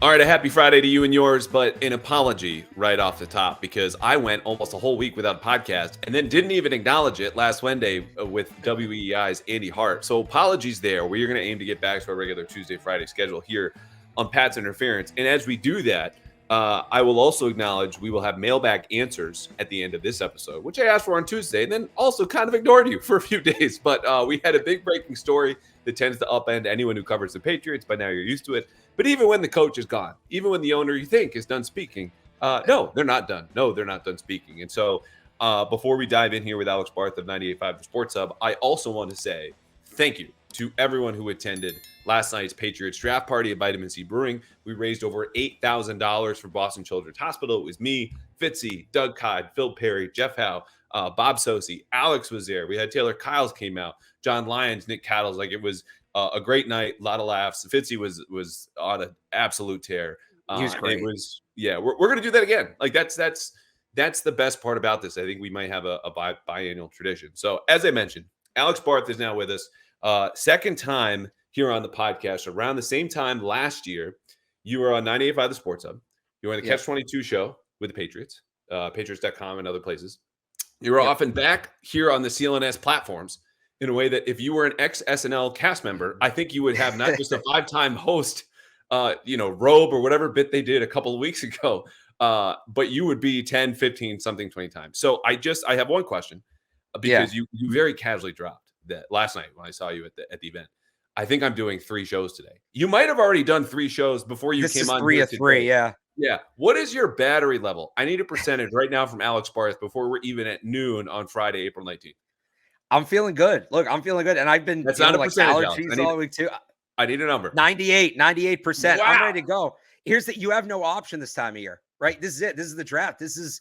All right, a happy Friday to you and yours, but an apology right off the top because I went almost a whole week without a podcast and then didn't even acknowledge it last Wednesday with WEI's Andy Hart. So apologies there. We're going to aim to get back to our regular Tuesday, Friday schedule here on Pat's Interference. And as we do that, I will also acknowledge we will have mailbag answers at the end of this episode, which I asked for on Tuesday and then also kind of ignored you for a few days. But we had a big breaking story that tends to upend anyone who covers the Patriots. By now you're used to it. But even when the coach is gone, even when the owner you think is done speaking, no, they're not done. No, they're not done speaking. And so before we dive in here with Alex Barth of 98.5 The Sports Hub, I also want to say thank you to everyone who attended last night's Patriots draft party at Vitamin C Brewing. We raised over $8,000 for Boston Children's Hospital. It was me, Fitzy, Doug Codd, Phil Perry, Jeff Howe, Bob Sosi. Alex was there. We had Tayler Kyles came out, John Lyons, Nick Cattles. Like it was a great night, a lot of laughs. Fitzy was on an absolute tear. He was great. It was, yeah, we're going to do that again. Like that's the best part about this. I think we might have a biannual tradition. So as I mentioned, Alex Barth is now with us. Second time here on the podcast. Around the same time last year, you were on 98.5 The Sports Hub. You were on the Catch 22 show with the Patriots, Patriots.com and other places. You were often back here on the CLNS platforms in a way that if you were an ex-SNL cast member, I think you would have not just a 5-time host, robe or whatever bit they did a couple of weeks ago, but you would be 10, 15, something 20 times. So I have one question because you very casually dropped that last night when I saw you at the event. I think I'm doing 3 shows today. You might have already done 3 shows before you came on. 3 of 3, yeah. Yeah. What is your battery level? I need a percentage right now from Alex Barth before we're even at noon on Friday, April 19th. I'm feeling good. Look, I'm feeling good. And I've been dealing with allergies all week too. I need a number. 98%. Wow. I'm ready to go. You have no option this time of year, right? This is it. This is the draft. This is,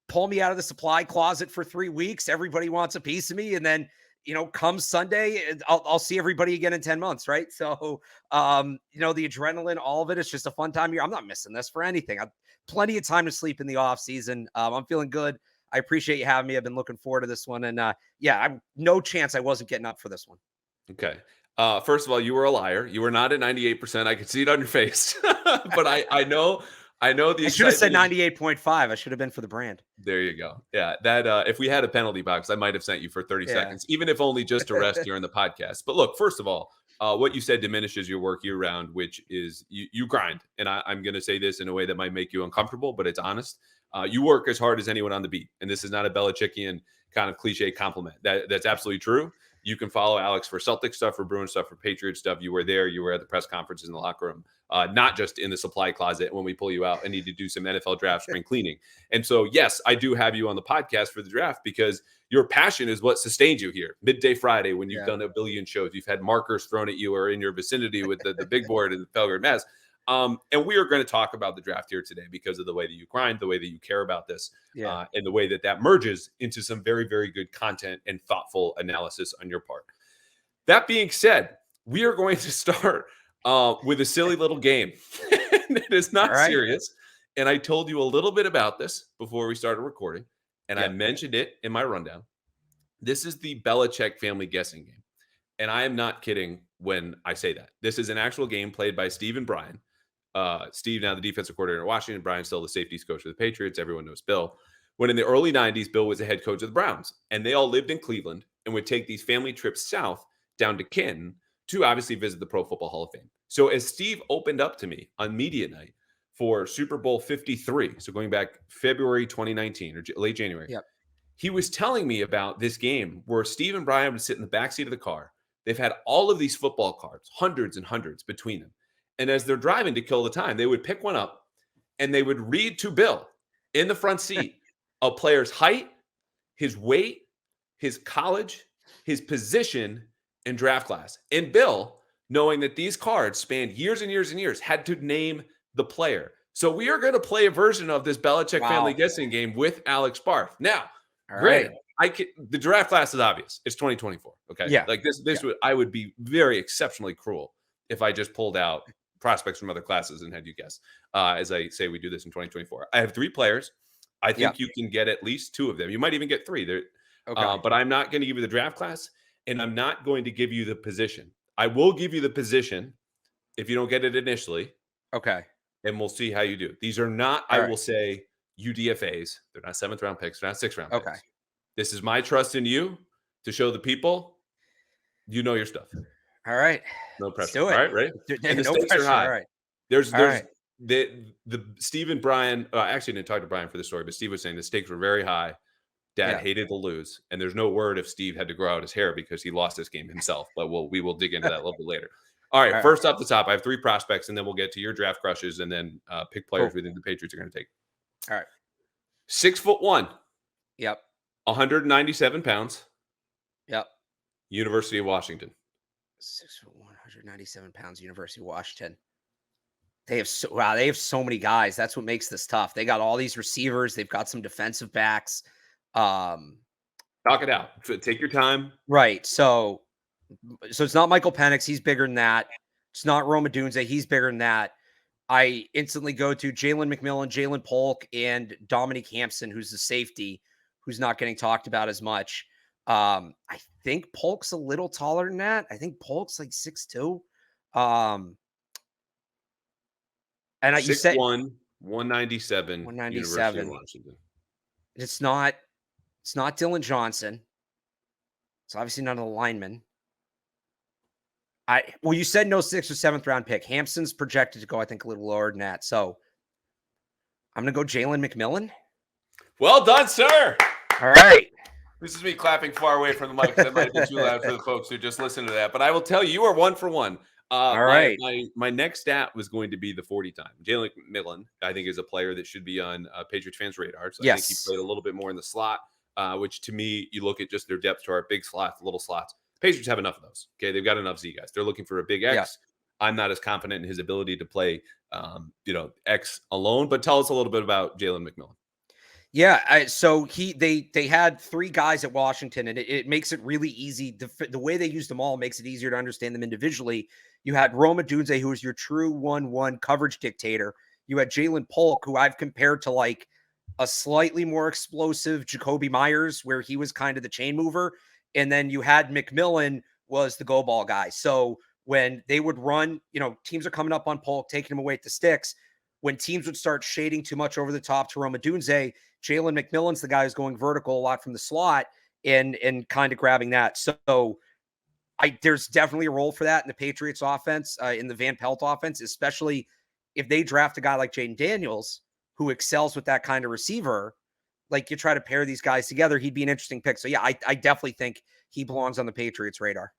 pull me out of the supply closet for 3 weeks. Everybody wants a piece of me. And then, come Sunday, I'll see everybody again in 10 months. Right. So, the adrenaline, all of it, it's just a fun time of year. I'm not missing this for anything. I've plenty of time to sleep in the off season. I'm feeling good. I appreciate you having me. I've been looking forward to this one. And I'm no chance I wasn't getting up for this one. Okay. First of all, you were a liar. You were not at 98%. I could see it on your face. But I know the I should have said 98.5. I should have been for the brand. There you go. Yeah. That if we had a penalty box, I might have sent you for 30 seconds, even if only just to rest during the podcast. But look, first of all, what you said diminishes your work year round, which is you grind. And I'm going to say this in a way that might make you uncomfortable, but it's honest. You work as hard as anyone on the beat. And this is not a Belichickian kind of cliche compliment. That's absolutely true. You can follow Alex for Celtics stuff, for Bruins stuff, for Patriots stuff. You were there. You were at the press conferences in the locker room, not just in the supply closet when we pull you out and need to do some NFL draft spring cleaning. And so, yes, I do have you on the podcast for the draft because your passion is what sustained you here. Midday Friday when you've done a billion shows. You've had markers thrown at you or in your vicinity with the big board and the Felger mess. And we are going to talk about the draft here today because of the way that you grind, the way that you care about this, and the way that merges into some very, very good content and thoughtful analysis on your part. That being said, we are going to start with a silly little game. It is not serious. And I told you a little bit about this before we started recording, and I mentioned it in my rundown. This is the Belichick family guessing game. And I am not kidding when I say that. This is an actual game played by Steve and Brian. Steve, now the defensive coordinator in Washington. Brian, still the safeties coach of the Patriots. Everyone knows Bill. When in the early 90s, Bill was the head coach of the Browns. And they all lived in Cleveland and would take these family trips south down to Canton to obviously visit the Pro Football Hall of Fame. So as Steve opened up to me on media night for Super Bowl 53, so going back February 2019 or late January, he was telling me about this game where Steve and Brian would sit in the backseat of the car. They've had all of these football cards, hundreds and hundreds between them. And as they're driving to kill the time, they would pick one up and they would read to Bill in the front seat a player's height, his weight, his college, his position, and draft class. And Bill, knowing that these cards spanned years and years and years, had to name the player. So we are going to play a version of this Belichick family guessing game with Alex Barth. Now, granted, the draft class is obvious. It's 2024. Okay. Yeah. Like this I would be very exceptionally cruel if I just pulled out prospects from other classes and had you guess. As I say, we do this in 2024. I have 3 players. I think you can get at least 2 of them. You might even get 3. But I'm not going to give you the draft class, and I'm not going to give you the position. I will give you the position if you don't get it initially. Okay. and we'll see how you do. These are not, I All will right. say, UDFAs. They're not 7th-round picks. They're not 6th-round Okay. picks. This is my trust in you to show the people you know your stuff. All right. No Let's pressure. do All it. right, ready? And the No stakes are pressure. All high. right. There's All right. the Steve and Brian. I actually didn't talk to Brian for the story, but Steve was saying the stakes were very high. Dad Yeah. hated to lose, and there's no word if Steve had to grow out his hair because he lost this game himself. But we will dig into that a little bit later. All right, All right. first off the top, I have 3 prospects, and then we'll get to your draft crushes, and then pick players Cool. we think the Patriots are going to take. All right. 6'1", Yep. 197 pounds, Yep. University of Washington. 6'1", 197 pounds, University of Washington. They have so many guys. That's what makes this tough. They got all these receivers. They've got some defensive backs. Talk it out. Take your time. Right. So it's not Michael Penix. He's bigger than that. It's not Rome Odunze. He's bigger than that. I instantly go to Jalen McMillan, Jalen Polk, and Dominique Hampson, who's the safety, who's not getting talked about as much. I think Polk's a little taller than that. I think Polk's like 6'2". And you said 6'1", 197, 197. University of Washington. It's not Dylan Johnson. It's obviously none of the linemen. You said no 6th or 7th round pick. Hampson's projected to go, I think, a little lower than that. So I'm gonna go Jalen McMillan. Well done, sir. All right. This is me clapping far away from the mic because that might be too loud for the folks who just listen to that. But I will tell you, you are 1 for 1. All right. My next stat was going to be the 40 time. Jalen McMillan, I think, is a player that should be on Patriots fans' radar. So I think he played a little bit more in the slot, which to me, you look at just their depth chart, big slots, little slots. Patriots have enough of those. Okay, they've got enough Z guys. They're looking for a big X. Yeah. I'm not as confident in his ability to play, X alone. But tell us a little bit about Jalen McMillan. Yeah, so they had 3 guys at Washington, and it makes it really easy. The way they use them all makes it easier to understand them individually. You had Rome Odunze, who was your true 1-1 coverage dictator. You had Jalen Polk, who I've compared to like a slightly more explosive Jacoby Myers, where he was kind of the chain mover. And then you had McMillan was the go ball guy. So when they would run, teams are coming up on Polk, taking him away at the sticks. When teams would start shading too much over the top to Rome Odunze, Jalen McMillan's the guy who's going vertical a lot from the slot and kind of grabbing that. So there's definitely a role for that in the Patriots offense, in the Van Pelt offense, especially if they draft a guy like Jaden Daniels, who excels with that kind of receiver. Like, you try to pair these guys together, he'd be an interesting pick. So yeah, I definitely think he belongs on the Patriots radar.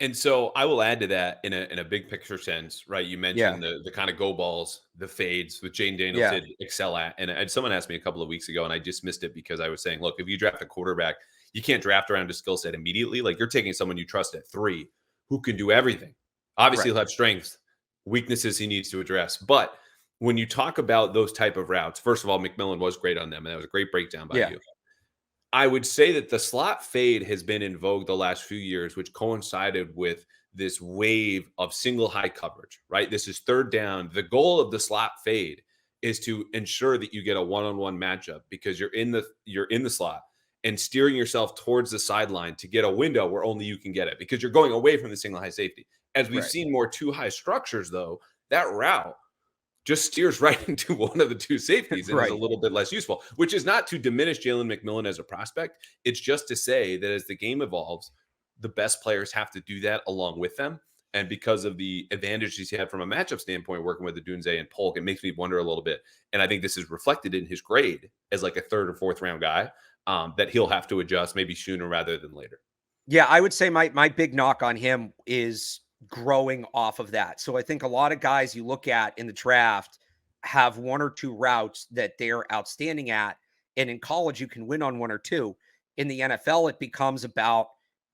And so I will add to that in a big picture sense, right? You mentioned the kind of go balls, the fades, which Jane Daniels did excel at. And someone asked me a couple of weeks ago, and I just missed it because I was saying, look, if you draft a quarterback, you can't draft around a skill set immediately. Like, you're taking someone you trust at 3 who can do everything. Obviously, he'll have strengths, weaknesses he needs to address. But when you talk about those type of routes, first of all, McMillan was great on them, and that was a great breakdown by you. I would say that the slot fade has been in vogue the last few years, which coincided with this wave of single high coverage, right? This is 3rd down. The goal of the slot fade is to ensure that you get a one-on-one matchup because you're in the slot and steering yourself towards the sideline to get a window where only you can get it because you're going away from the single high safety. As we've seen more 2 high structures, though, that route just steers right into one of the 2 safeties and is a little bit less useful, which is not to diminish Jalen McMillan as a prospect. It's just to say that as the game evolves, the best players have to do that along with them. And because of the advantages he had from a matchup standpoint, working with Odunze and Polk, it makes me wonder a little bit. And I think this is reflected in his grade as like a 3rd or 4th round guy that he'll have to adjust maybe sooner rather than later. Yeah, I would say my big knock on him is growing off of that. So I think a lot of guys you look at in the draft have 1 or 2 routes that they're outstanding at. And in college, you can win on 1 or 2. In the NFL, it becomes about,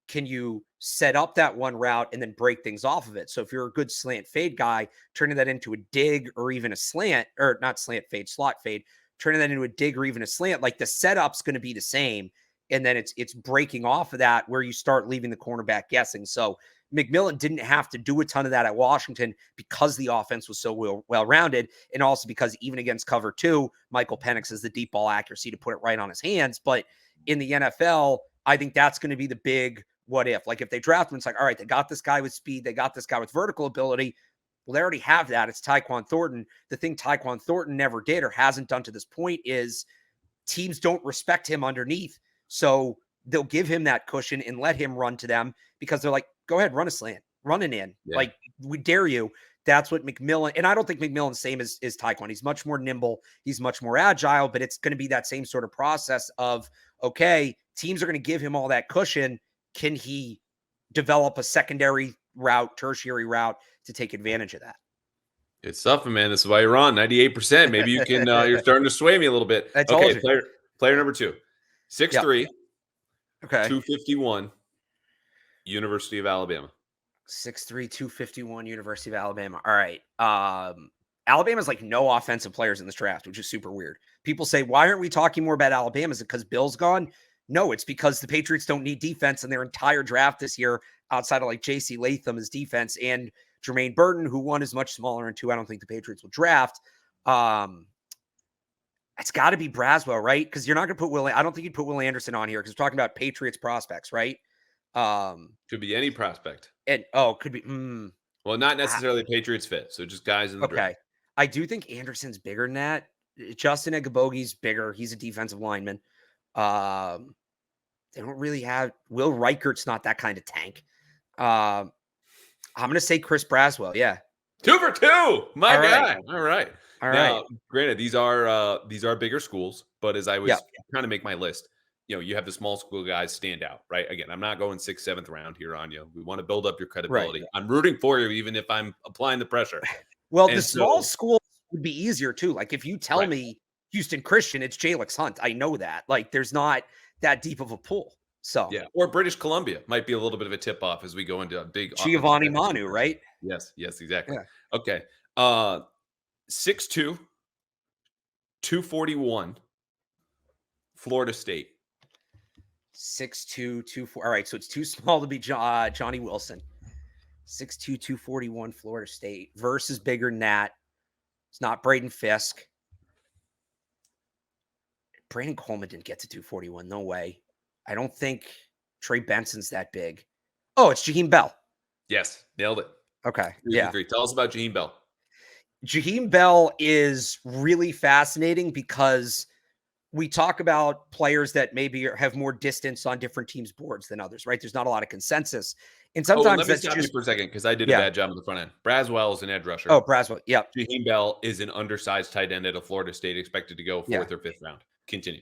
can you set up that one route and then break things off of it? So if you're a good slant fade guy, turning that into a dig or even a slant, or not slant fade, slot fade, turning that into a dig or even a slant, like the setup's going to be the same. And then it's breaking off of that where you start leaving the cornerback guessing. So McMillan didn't have to do a ton of that at Washington because the offense was so well-rounded, and also because even against cover 2, Michael Penix has the deep ball accuracy to put it right on his hands. But in the NFL, I think that's going to be the big what if. Like, if they draft him, it's like, all right, they got this guy with speed, they got this guy with vertical ability. Well, they already have that. It's Tyquan Thornton. The thing Tyquan Thornton never did or hasn't done to this point is teams don't respect him underneath. So they'll give him that cushion and let him run to them because they're like, go ahead, run a slant, run an in. Yeah. Like, we dare you. That's what McMillan, and I don't think McMillan's same as Tyquan. He's much more nimble. He's much more agile, but it's going to be that same sort of process of, okay, teams are going to give him all that cushion. Can he develop a secondary route, tertiary route to take advantage of that? It's tough, man. This is why you're on 98%. Maybe you can, you're starting to sway me a little bit. Okay, player number 2, 6'3", okay, 251, University of Alabama. 6'3", 251, University of Alabama. All right. Alabama's like no offensive players in this draft, which is super weird. People say, why aren't we talking more about Alabama? Is it because Bill's gone? No, it's because the Patriots don't need defense in their entire draft this year outside of like J.C. Latham as defense and Jermaine Burton, who one is much smaller and two I don't think the Patriots will draft. It's got to be Braswell, right? Because you're not going to put I don't think you'd put Will Anderson on here because we're talking about Patriots prospects, right? Could be any prospect. And could be. Well, not necessarily Patriots fit. So just guys in the draft. I do think Anderson's bigger than that. Justin Egbogi's bigger. He's a defensive lineman. They don't really have Will Reichert's not that kind of tank. I'm going to say Chris Braswell. Yeah. 2 for 2. My guy. All right. All now, right. Granted, these are bigger schools, but as I was trying to make my list, you have the small school guys stand out, right? Again, I'm not going 6th, 7th round here on you. We want to build up your credibility. Right. I'm rooting for you, even if I'm applying the pressure. Well, the small schools would be easier too. Like if you tell me Houston Christian, it's Jalix Hunt. I know that. Like there's not that deep of a pool. So or British Columbia might be a little bit of a tip off as we go into a big Giovanni Manu, right? Yes, exactly. Yeah. Okay. 6'2", 241, Florida State. 6'2", 240. All right, so it's too small to be Johnny Wilson. 6'2", 241, Florida State versus bigger than that. It's not Braden Fisk. Brandon Coleman didn't get to 241. No way. I don't think Trey Benson's that big. Oh, it's Jaheim Bell. Yes, nailed it. Okay. Tell us about Jaheim Bell. Jaheim Bell is really fascinating because we talk about players that maybe have more distance on different teams' boards than others, right? There's not a lot of consensus. And sometimes let me stop you for a second because I did a bad job on the front end. Braswell is an edge rusher. Oh, Braswell. Yeah. Jaheim Bell is an undersized tight end at a Florida State, expected to go 4th or 5th round. Continue.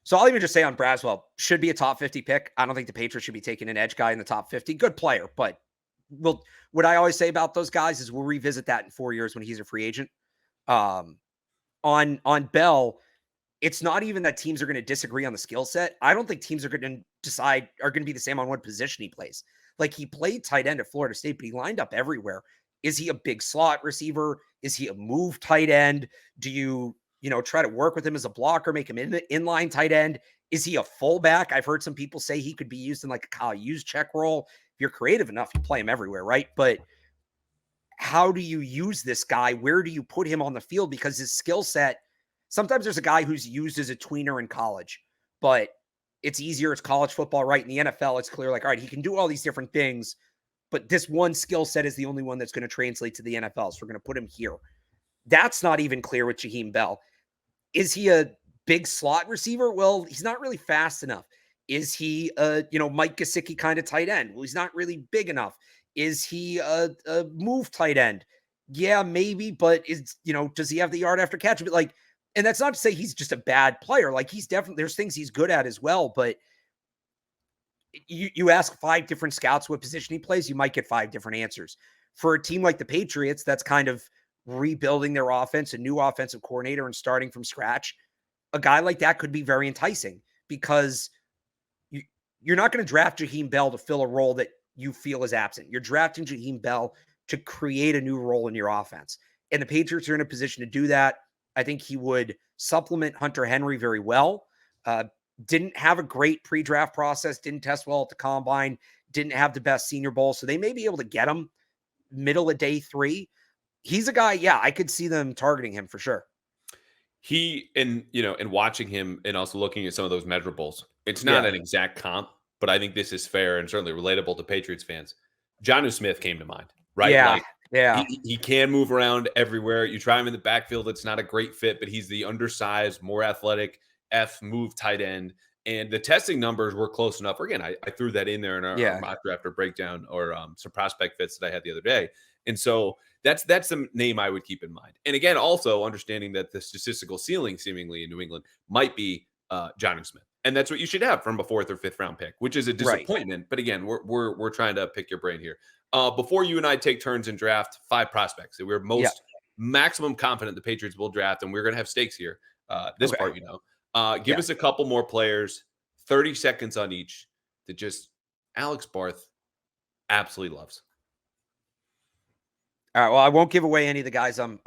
So I'll even just say on Braswell, should be a top 50 pick. I don't think the Patriots should be taking an edge guy in the top 50. Good player, but what I always say about those guys is we'll revisit that in 4 years when he's a free agent. On Bell, it's not even that teams are going to disagree on the skill set. I don't think teams are going to be the same on what position he plays. Like he played tight end at Florida State, but he lined up everywhere. Is he a big slot receiver? Is he a move tight end? Do you try to work with him as a blocker, make him inline tight end? Is he a fullback? I've heard some people say he could be used in like a Kyle Hughes check role. If you're creative enough, you play him everywhere, right? But how do you use this guy? Where do you put him on the field? Because his skill set, sometimes there's a guy who's used as a tweener in college, but it's easier. It's college football, right? In the NFL, it's clear like, all right, he can do all these different things, but this one skill set is the only one that's going to translate to the NFL. So we're going to put him here. That's not even clear with Jaheim Bell. Is he a big slot receiver? Well, he's not really fast enough. Is he a, Mike Gesicki kind of tight end? Well, he's not really big enough. Is he a move tight end? Yeah, maybe, but does he have the yard after catch? But and that's not to say he's just a bad player. Like he's definitely, there's things he's good at as well, but you ask 5 different scouts what position he plays, you might get 5 different answers. For a team like the Patriots, that's kind of rebuilding their offense, a new offensive coordinator and starting from scratch. A guy like that could be very enticing because you're not going to draft Jaheim Bell to fill a role that you feel is absent. You're drafting Jaheim Bell to create a new role in your offense. And the Patriots are in a position to do that. I think he would supplement Hunter Henry very well. Didn't have a great pre-draft process, didn't test well at the combine, didn't have the best Senior Bowl. So they may be able to get him middle of day 3. He's a guy, I could see them targeting him for sure. He, and watching him and also looking at some of those measurables, it's not an exact comp, but I think this is fair and certainly relatable to Patriots fans. Jonnu Smith came to mind, right? Yeah. Like Yeah. He can move around everywhere. You try him in the backfield, it's not a great fit, but he's the undersized, more athletic move tight end. And the testing numbers were close enough. Again, I threw that in there in our Yeah. mock draft or breakdown or some prospect fits that I had the other day. And so that's the name I would keep in mind. And again, also understanding that the statistical ceiling seemingly in New England might be Johnny Smith. And that's what you should have from a 4th or 5th round pick, which is a disappointment. Right. But again, we're trying to pick your brain here. Before you and I take turns and draft 5 prospects that we're maximum confident the Patriots will draft, and we're going to have stakes here. This part, give us a couple more players, 30 seconds on each that just Alex Barth absolutely loves. All right. Well, I won't give away any of the guys I'm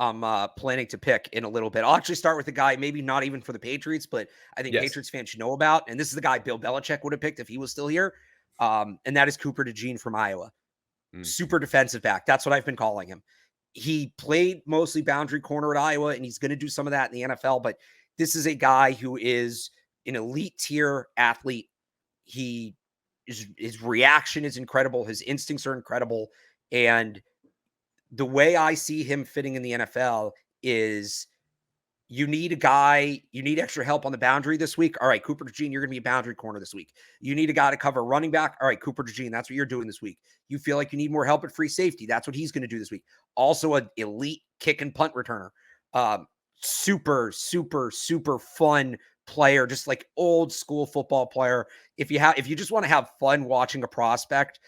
planning to pick in a little bit. I'll actually start with the guy, maybe not even for the Patriots, but I think Patriots fans should know about. And this is the guy Bill Belichick would have picked if he was still here. And that is Cooper DeJean from Iowa. Super defensive back. That's what I've been calling him. He played mostly boundary corner at Iowa, and he's going to do some of that in the NFL. But this is a guy who is an elite tier athlete. His reaction is incredible. His instincts are incredible. And the way I see him fitting in the NFL is you need a guy, you need extra help on the boundary this week. All right, Cooper DeJean, you're going to be a boundary corner this week. You need a guy to cover running back. All right, Cooper DeJean, that's what you're doing this week. You feel like you need more help at free safety. That's what he's going to do this week. Also an elite kick and punt returner. Super, super, super fun player, just like old school football player. If you just want to have fun watching a prospect,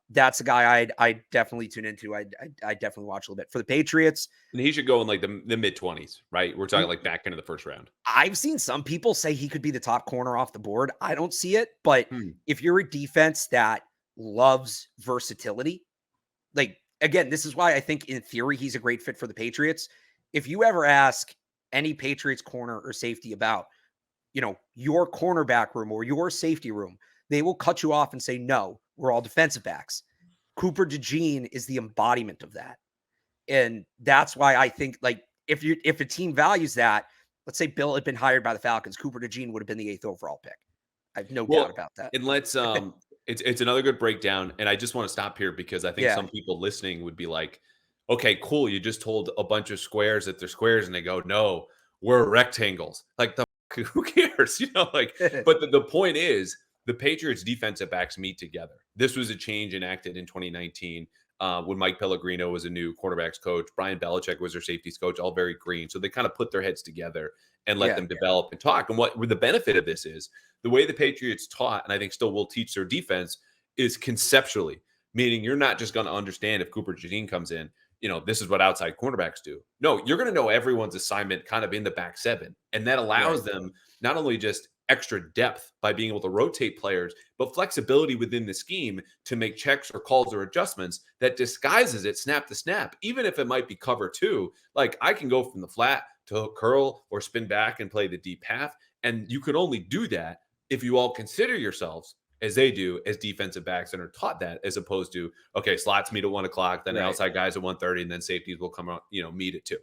that's a guy I'd definitely tune into. I definitely watch a little bit for the Patriots. And he should go in like the mid-20s, right? We're talking like back into the first round. I've seen some people say he could be the top corner off the board. I don't see it, but if you're a defense that loves versatility, like, again, this is why I think in theory he's a great fit for the Patriots. If you ever ask any Patriots corner or safety about, your cornerback room or your safety room, they will cut you off and say, no, we're all defensive backs. Cooper DeJean is the embodiment of that. And that's why I think, like, if a team values that, let's say Bill had been hired by the Falcons, Cooper DeJean would have been the 8th overall pick. I have no doubt about that. And let's it's another good breakdown. And I just want to stop here because I think some people listening would be like, okay, cool. You just told a bunch of squares that they're squares, and they go, no, we're rectangles. Like, who cares? But the point is, the Patriots defensive backs meet together. This was a change enacted in 2019 when Mike Pellegrino was a new quarterbacks coach. Brian Belichick was their safeties coach, all very green. So they kind of put their heads together and let them develop and talk. And what the benefit of this is, the way the Patriots taught, and I think still will teach their defense, is conceptually, meaning you're not just going to understand if Cooper DeJean comes in, this is what outside cornerbacks do. No, you're going to know everyone's assignment kind of in the back seven. And that allows them not only just extra depth by being able to rotate players, but flexibility within the scheme to make checks or calls or adjustments that disguises it snap to snap, even if it might be cover two. Like, I can go from the flat to hook curl or spin back and play the deep half. And you can only do that if you all consider yourselves, as they do, as defensive backs and are taught that, as opposed to, okay, slots meet at 1 o'clock, then outside guys at 1:30, and then safeties will come out, meet at 2.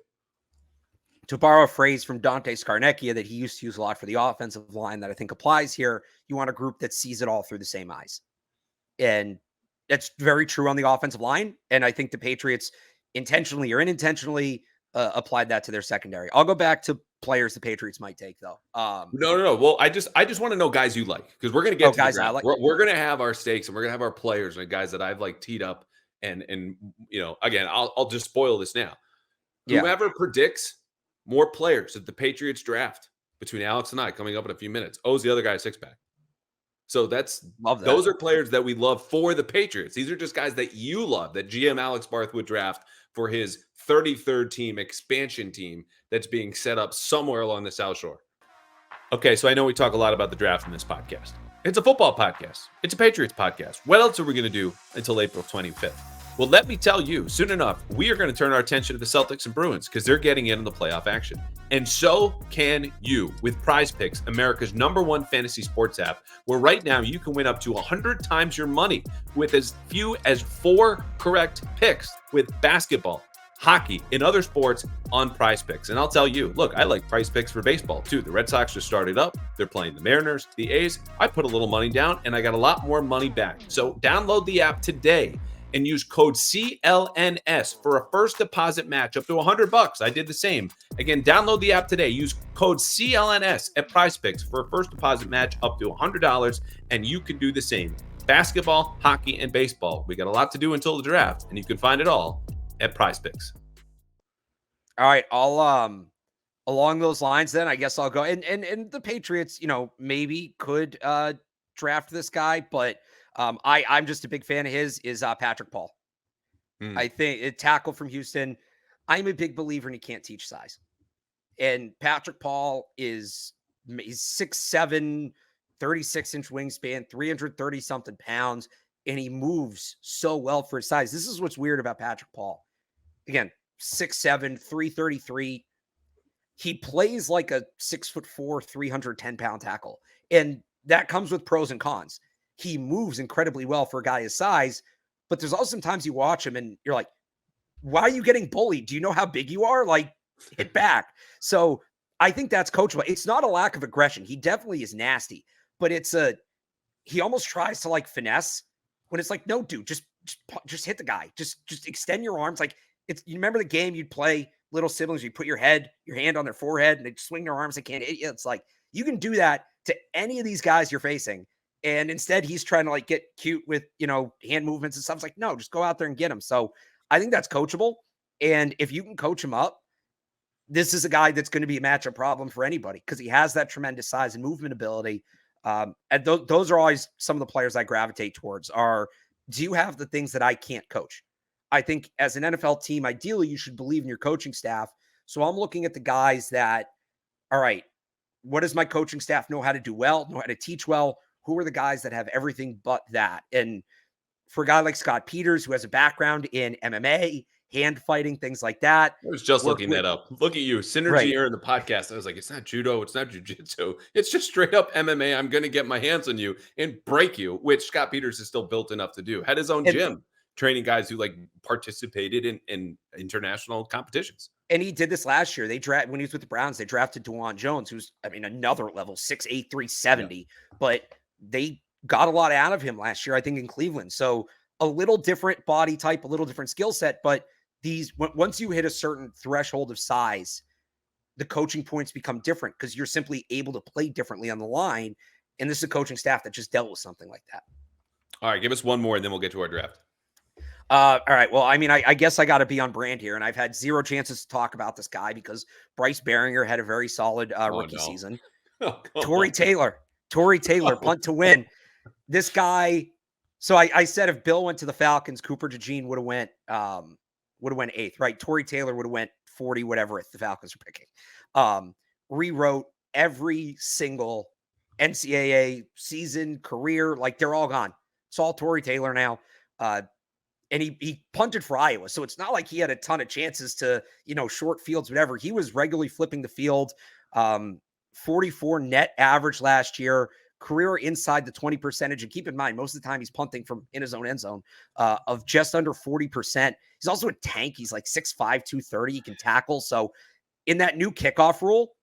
To borrow a phrase from Dante Scarnecchia that he used to use a lot for the offensive line that I think applies here, you want a group that sees it all through the same eyes. And that's very true on the offensive line. And I think the Patriots intentionally or unintentionally applied that to their secondary. I'll go back to players the Patriots might take, though. No. Well, I just want to know guys you like, because we're going to get to guys the I like. We're going to have our stakes, and we're going to have our players and guys that I've like teed up. And again, I'll just spoil this now. Whoever predicts more players at the Patriots draft between Alex and I coming up in a few minutes owes the other guy a 6-pack. So those are players that we love for the Patriots. These are just guys that you love, that GM Alex Barth would draft for his 33rd team expansion team that's being set up somewhere along the South Shore. Okay, so I know we talk a lot about the draft in this podcast. It's a football podcast. It's a Patriots podcast. What else are we going to do until April 25th? Well, let me tell you, soon enough, we are going to turn our attention to the Celtics and Bruins because they're getting in the playoff action. And so can you with Prize Picks, America's #1 fantasy sports app, where right now you can win up to 100 times your money with as few as 4 correct picks with basketball, hockey, and other sports on Prize Picks. And I'll tell you, look, I like Prize Picks for baseball too. The Red Sox just started up. They're playing the Mariners, the A's. I put a little money down and I got a lot more money back. So download the app today and use code CLNS for a first deposit match up to $100. I did the same. Again, download the app today. Use code CLNS at PrizePicks for a first deposit match up to $100, and you can do the same. Basketball, hockey, and baseball. We got a lot to do until the draft, and you can find it all at PrizePicks. All right, I'll along those lines then I guess I'll go and the Patriots, maybe could draft this guy, but I'm just a big fan of his is Patrick Paul. I think a tackle from Houston. I'm a big believer in you can't teach size. And Patrick Paul he's 6'7", 36-inch wingspan, 330 something pounds, and he moves so well for his size. This is what's weird about Patrick Paul. Again, 6'7", 333. He plays like a 6'4", 310-pound tackle. And that comes with pros and cons. He moves incredibly well for a guy his size, but there's also sometimes you watch him and you're like, why are you getting bullied? Do you know how big you are? Like, hit back. So I think that's coachable. It's not a lack of aggression. He definitely is nasty, but he almost tries to like finesse when it's like, no, dude, just hit the guy. Just extend your arms. Like, you remember the game you'd play little siblings, you put your hand on their forehead and they swing their arms. They can't hit you. It's like, you can do that to any of these guys you're facing. And instead he's trying to like get cute with, hand movements and stuff. It's like, no, just go out there and get him. So I think that's coachable. And if you can coach him up, this is a guy that's going to be a matchup problem for anybody because he has that tremendous size and movement ability. And those are always some of the players I gravitate towards do you have the things that I can't coach? I think as an NFL team, ideally, you should believe in your coaching staff. So I'm looking at the guys that, all right, what does my coaching staff know how to do well, know how to teach well? Who are the guys that have everything but that? And for a guy like Scott Peters, who has a background in MMA, hand fighting, things like that. I was just looking that up. Look at you. Synergy here in the podcast. I was like, it's not judo. It's not jujitsu. It's just straight up MMA. I'm going to get my hands on you and break you, which Scott Peters is still built enough to do. Had his own gym training guys who like participated in international competitions. And he did this last year. When he was with the Browns, they drafted DeJuan Jones, who's, another level, 6'8", 370. Yeah. But they got a lot out of him last year, I think, in Cleveland. So a little different body type, a little different skill set. But once you hit a certain threshold of size, the coaching points become different because you're simply able to play differently on the line. And this is a coaching staff that just dealt with something like that. All right, give us one more and then we'll get to our draft. All right. Well, I guess I got to be on brand here, and I've had zero chances to talk about this guy because Bryce Baringer had a very solid rookie season. Tory Taylor, punt to win. This guy. So I said if Bill went to the Falcons, Cooper DeJean would have went 8th, right? Tory Taylor would have went 40, whatever if the Falcons are picking. Rewrote every single NCAA season, career, like they're all gone. It's all Tory Taylor now. And he punted for Iowa. So it's not like he had a ton of chances to, short fields, whatever. He was regularly flipping the field. 44 net average last year, career inside the 20 percentage. And keep in mind, most of the time he's punting from in his own end zone of just under 40%. He's also a tank. He's like 6'5", 230. He can tackle. So in that new kickoff rule,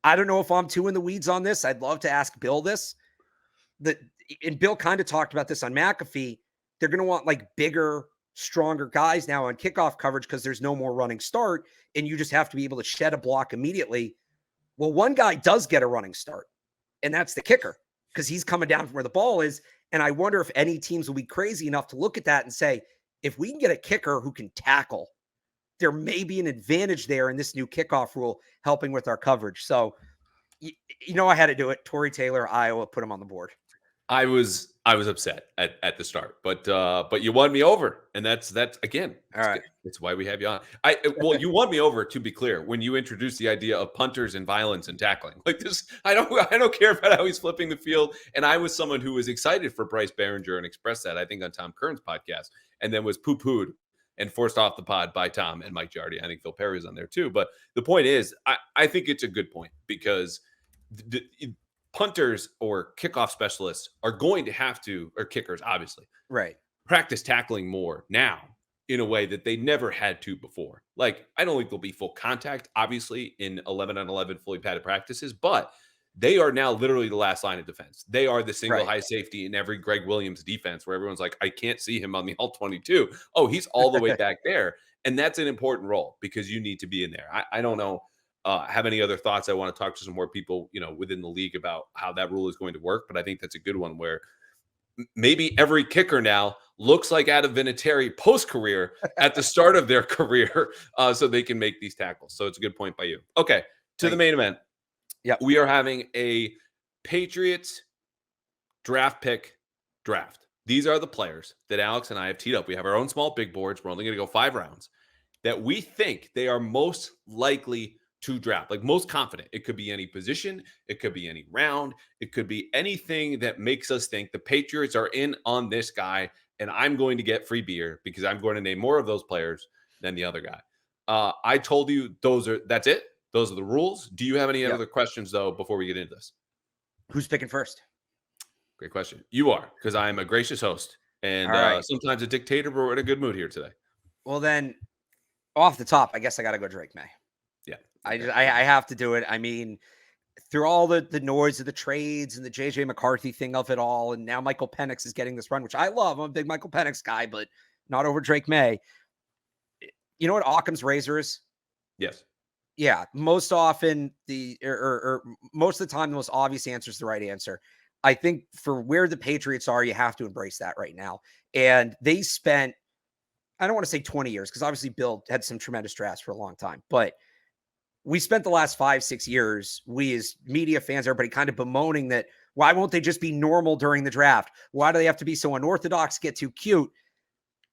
I don't know if I'm too in the weeds on this. I'd love to ask Bill this. And Bill kind of talked about this on McAfee. They're going to want like bigger, stronger guys now on kickoff coverage because there's no more running start and you just have to be able to shed a block immediately. Well, one guy does get a running start, and that's the kicker because he's coming down from where the ball is. And I wonder if any teams will be crazy enough to look at that and say, if we can get a kicker who can tackle, there may be an advantage there in this new kickoff rule helping with our coverage. So, I had to do it. Tory Taylor, Iowa, put him on the board. I was upset at the start, but you won me over, and that's again. All right, it's why we have you on. You won me over, to be clear, when you introduced the idea of punters and violence and tackling like this. I don't care about how he's flipping the field, and I was someone who was excited for Bryce Baringer and expressed that I think on Tom Curran's podcast, and then was poo-pooed and forced off the pod by Tom and Mike Giardi. I think Phil Perry was on there too. But the point is, I think it's a good point because punters or kickoff specialists are going to have to, or kickers, obviously, right, practice tackling more now in a way that they never had to before. Like, I don't think there'll be full contact, obviously, in 11-on-11 fully padded practices, but they are now literally the last line of defense. They are the single Right. high safety in every Greg Williams defense where everyone's like, I can't see him on the all-22. Oh, he's all the way back there. And that's an important role because you need to be in there. I don't know. Have any other thoughts? I want to talk to some more people, within the league about how that rule is going to work. But I think that's a good one where maybe every kicker now looks like Adam Vinatieri post-career at the start of their career so they can make these tackles. So it's a good point by you. Okay, to the main event. Yeah, we are having a Patriots draft pick draft. These are the players that Alex and I have teed up. We have our own small big boards. We're only going to go 5 rounds that we think they are most likely to draft, like most confident. It could be any position. It could be any round. It could be anything that makes us think the Patriots are in on this guy, and I'm going to get free beer because I'm going to name more of those players than the other guy. I told you that's it. Those are the rules. Do you have any other questions, though, before we get into this? Who's picking first? Great question. You are, because I am a gracious host and sometimes a dictator, but we're in a good mood here today. Well, then, off the top, I guess I got to go Drake May. Yeah. Okay. I have to do it. I mean, through all the noise of the trades and the JJ McCarthy thing of it all, and now Michael Penix is getting this run, which I love. I'm a big Michael Penix guy, but not over Drake May. You know what Occam's razor is? Yes. Yeah, most often most of the time, the most obvious answer is the right answer. I think for where the Patriots are, you have to embrace that right now. And they spent, I don't want to say 20 years, because obviously Bill had some tremendous drafts for a long time, but we spent the last 5-6 years, we as media fans, everybody kind of bemoaning that, why won't they just be normal during the draft? Why do they have to be so unorthodox, get too cute?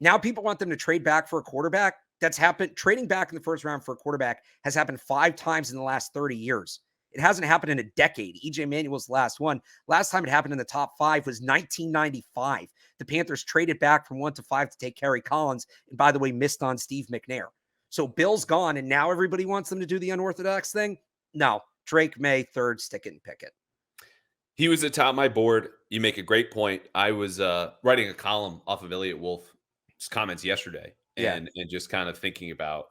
Now people want them to trade back for a quarterback. That's happened. Trading back in the first round for a quarterback has happened 5 times in the last 30 years. It hasn't happened in a decade. EJ Manuel's the last one. Last time it happened in the top 5 was 1995. The Panthers traded back from 1 to 5 to take Kerry Collins. And by the way, missed on Steve McNair. So Bill's gone, and now everybody wants them to do the unorthodox thing? No. Drake May, 3rd, stick it and pick it. He was at top of my board. You make a great point. I was writing a column off of Elliot Wolf's comments yesterday. And just kind of thinking about,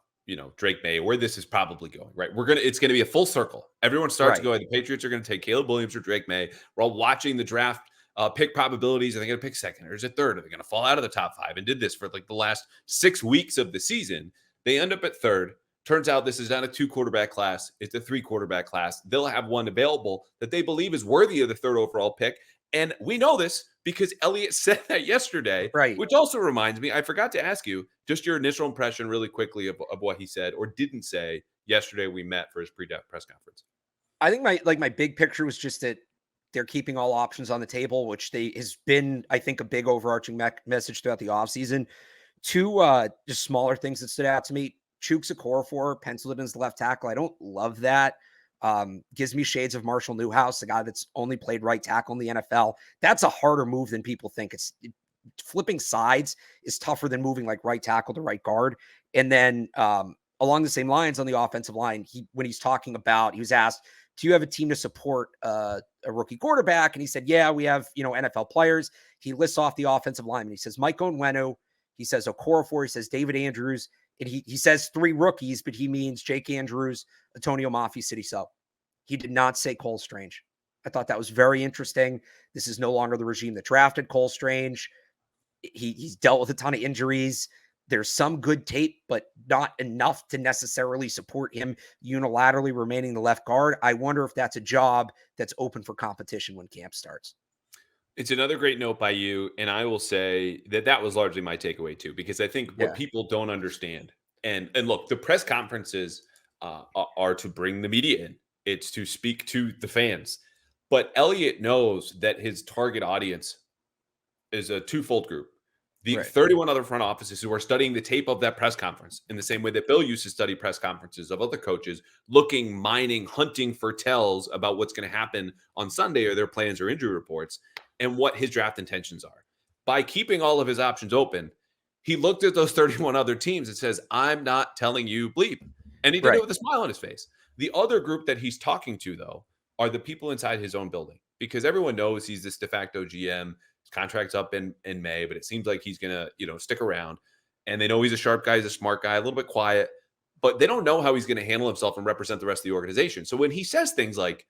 Drake May, where this is probably going, right? It's going to be a full circle. Everyone starts going, the Patriots are going to take Caleb Williams or Drake May. We're all watching the draft pick probabilities. Are they going to pick 2nd or is it 3rd? Are they going to fall out of the top 5? And did this for like the last 6 weeks of the season. They end up at 3rd. Turns out this is not a 2 quarterback class. It's a 3 quarterback class. They'll have one available that they believe is worthy of the 3rd overall pick. And we know this because Elliot said that yesterday, which also reminds me, I forgot to ask you just your initial impression really quickly of what he said or didn't say yesterday we met for his pre-draft press conference. I think my big picture was just that they're keeping all options on the table, which has been, I think, a big overarching message throughout the offseason. 2 just smaller things that stood out to me. Chuks Okorafor penciled in as the left tackle. I don't love that. Gives me shades of Marshall Newhouse, a guy that's only played right tackle in the NFL. That's a harder move than people think. Flipping sides is tougher than moving like right tackle to right guard. And then along the same lines on the offensive line, when he's talking about, he was asked, do you have a team to support a rookie quarterback? And he said, yeah, we have, NFL players. He lists off the offensive linemen. He says, Mike Onwenu. He says, Okorafor. He says, David Andrews. And he says 3 rookies, but he means Jake Andrews, Antonio Mafi, City So. He did not say Cole Strange. I thought that was very interesting. This is no longer the regime that drafted Cole Strange. He's dealt with a ton of injuries. There's some good tape, but not enough to necessarily support him unilaterally remaining the left guard. I wonder if that's a job that's open for competition when camp starts. It's another great note by you. And I will say that was largely my takeaway too, because I think what people don't understand, and look, the press conferences are to bring the media in. It's to speak to the fans. But Elliot knows that his target audience is a twofold group. The 31 other front offices who are studying the tape of that press conference in the same way that Bill used to study press conferences of other coaches, looking, mining, hunting for tells about what's going to happen on Sunday or their plans or injury reports and what his draft intentions are. By keeping all of his options open, he looked at those 31 other teams and says, I'm not telling you bleep. And he did it with a smile on his face. The other group that he's talking to, though, are the people inside his own building, because everyone knows he's this de facto GM. His contract's up in May, but it seems like he's going to, stick around. And they know he's a sharp guy, he's a smart guy, a little bit quiet, but they don't know how he's going to handle himself and represent the rest of the organization. So when he says things like,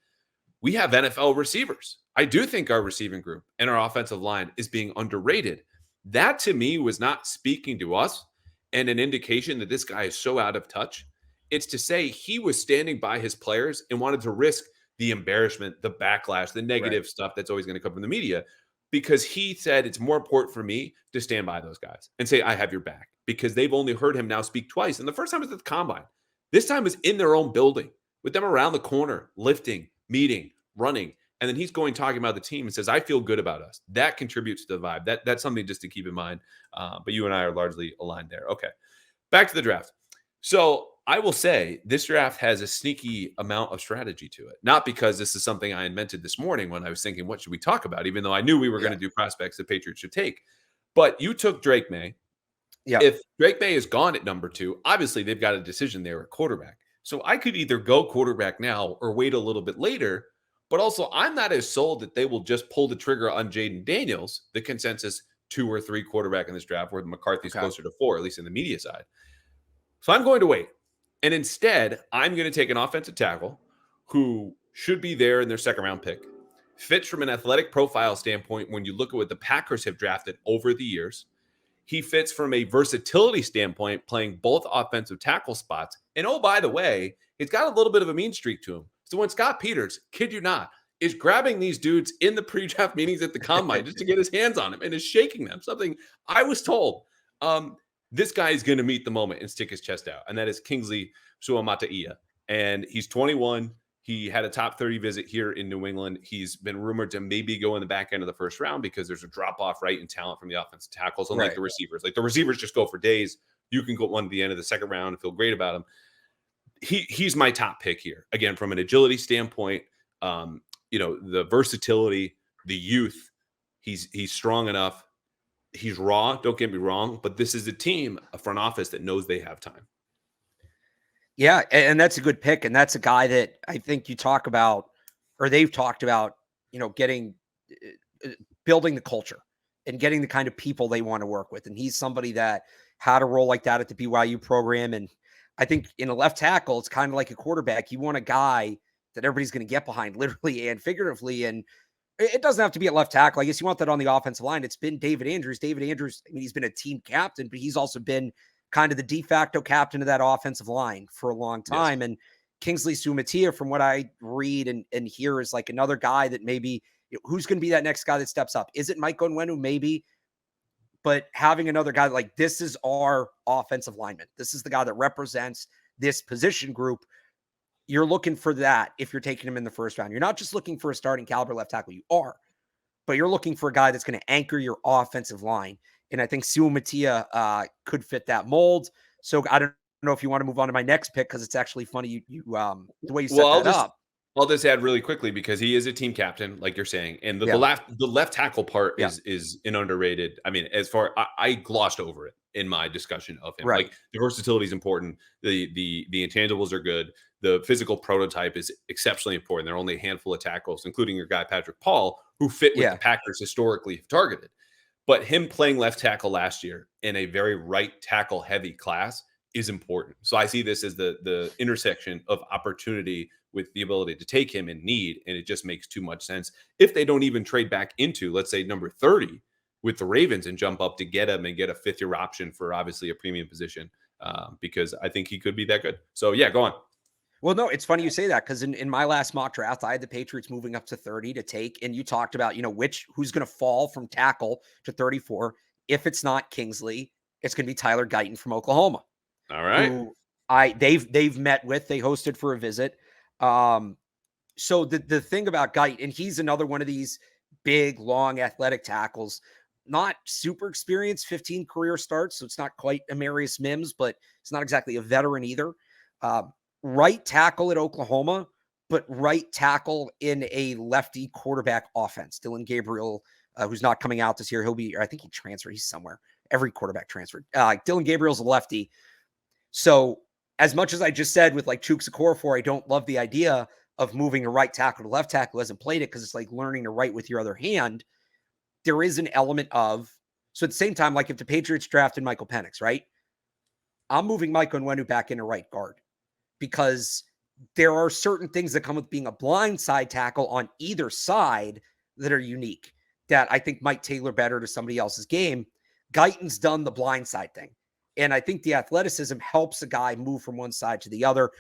we have NFL receivers. I do think our receiving group and our offensive line is being underrated. That to me was not speaking to us and an indication that this guy is so out of touch. It's to say he was standing by his players and wanted to risk the embarrassment, the backlash, the negative stuff that's always going to come from the media, because he said it's more important for me to stand by those guys and say, I have your back, because they've only heard him now speak twice. And the first time was at the combine. This time was in their own building with them around the corner, lifting, meeting, running. And then he's going talking about the team and says, I feel good about us. That contributes to the vibe. That's something just to keep in mind. But you and I are largely aligned there. Okay. Back to the draft. So I will say this draft has a sneaky amount of strategy to it. Not because this is something I invented this morning when I was thinking, what should we talk about? Even though I knew we were going to do prospects the Patriots should take. But you took Drake May. Yeah. If Drake May is gone at number 2, obviously they've got a decision there at quarterback. So I could either go quarterback now or wait a little bit later. But also, I'm not as sold that they will just pull the trigger on Jaden Daniels, the consensus 2 or 3 quarterback in this draft, where McCarthy's closer to 4, at least in the media side. So I'm going to wait. And instead, I'm going to take an offensive tackle who should be there in their second-round pick, fits from an athletic profile standpoint when you look at what the Packers have drafted over the years. He fits from a versatility standpoint, playing both offensive tackle spots. And oh, by the way, he's got a little bit of a mean streak to him. So when Scott Peters, kid you not, is grabbing these dudes in the pre-draft meetings at the combine just to get his hands on them and is shaking them, something I was told, this guy is going to meet the moment and stick his chest out. And that is Kingsley Suamataia. And he's 21. He had a top 30 visit here in New England. He's been rumored to maybe go in the back end of the first round because there's a drop-off right in talent from the offensive tackles, unlike the receivers. Like the receivers just go for days. You can go one at the end of the second round and feel great about him. He's my top pick here. Again, from an agility standpoint, the versatility, the youth, he's strong enough. He's raw, don't get me wrong, but this is a team, a front office that knows they have time. Yeah, and that's a good pick. And that's a guy that I think you talk about, or they've talked about, getting, building the culture and getting the kind of people they want to work with. And he's somebody that had a role like that at the BYU program. And I think in a left tackle, it's kind of like a quarterback. You want a guy that everybody's going to get behind, literally and figuratively. And it doesn't have to be at left tackle. I guess you want that on the offensive line. It's been David Andrews. David Andrews, I mean, he's been a team captain, but he's also been kind of the de facto captain of that offensive line for a long time. Yes. And Kingsley Suamataia, from what I read and hear, is like another guy that maybe, who's going to be that next guy that steps up? Is it Mike Onwenu? Maybe. But having another guy like this is our offensive lineman. This is the guy that represents this position group. You're looking for that if you're taking him in the first round. You're not just looking for a starting caliber left tackle. You are. But you're looking for a guy that's going to anchor your offensive line. And I think Suamataia could fit that mold. So I don't know if you want to move on to my next pick, because it's actually funny the way you set that up. I'll just add really quickly, because he is a team captain, like you're saying, and the left tackle part is an underrated. I mean, as far I glossed over it in my discussion of him. Like the versatility is important. The intangibles are good. The physical prototype is exceptionally important. There are only a handful of tackles, including your guy Patrick Paul, who fit with the Packers historically have targeted. But him playing left tackle last year in a very right tackle heavy class is important. So I see this as the intersection of opportunity with the ability to take him in need. And it just makes too much sense if they don't even trade back into, let's say, number 30 with the Ravens and jump up to get him and get a 5th-year option for obviously a premium position, because I think he could be that good. So yeah, go on. Well, no, it's funny you say that, because in my last mock draft, I had the Patriots moving up to 30 to take, and you talked about, who's going to fall from tackle to 34. If it's not Kingsley, it's going to be Tyler Guyton from Oklahoma. All right. Who they've met with, they hosted for a visit. So the thing about Guyton, and he's another one of these big, long, athletic tackles, not super experienced, 15 career starts, so it's not quite Amarius Mims, but it's not exactly a veteran either. Right tackle at Oklahoma, but right tackle in a lefty quarterback offense. Dillon Gabriel, who's not coming out this year, I think he transferred. He's somewhere. Every quarterback transferred. Dillon Gabriel's a lefty. So as much as I just said with like Chuks Okorafor, I don't love the idea of moving a right tackle to left tackle who hasn't played it, because it's like learning to write with your other hand. There is an element of, so at the same time, like if the Patriots drafted Michael Penix, right? I'm moving Mike Onwenu back into right guard, because there are certain things that come with being a blindside tackle on either side that are unique that I think might tailor better to somebody else's game. Guyton's done the blindside thing. And I think the athleticism helps a guy move from one side to the other.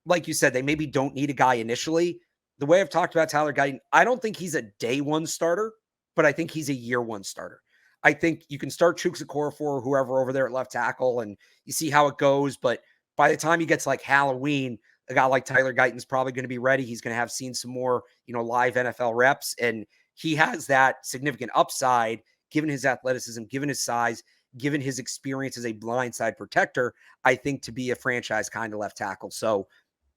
Like you said, they maybe don't need a guy initially. The way I've talked about Tayler Guyton, I don't think he's a day one starter, but I think he's a year one starter. I think you can start Chuks Okorafor or whoever over there at left tackle, and you see how it goes. But by the time he gets like Halloween, a guy like Tayler Guyton's probably going to be ready. He's going to have seen some more, live NFL reps, and he has that significant upside given his athleticism, given his size, given his experience as a blindside protector, I think, to be a franchise kind of left tackle. So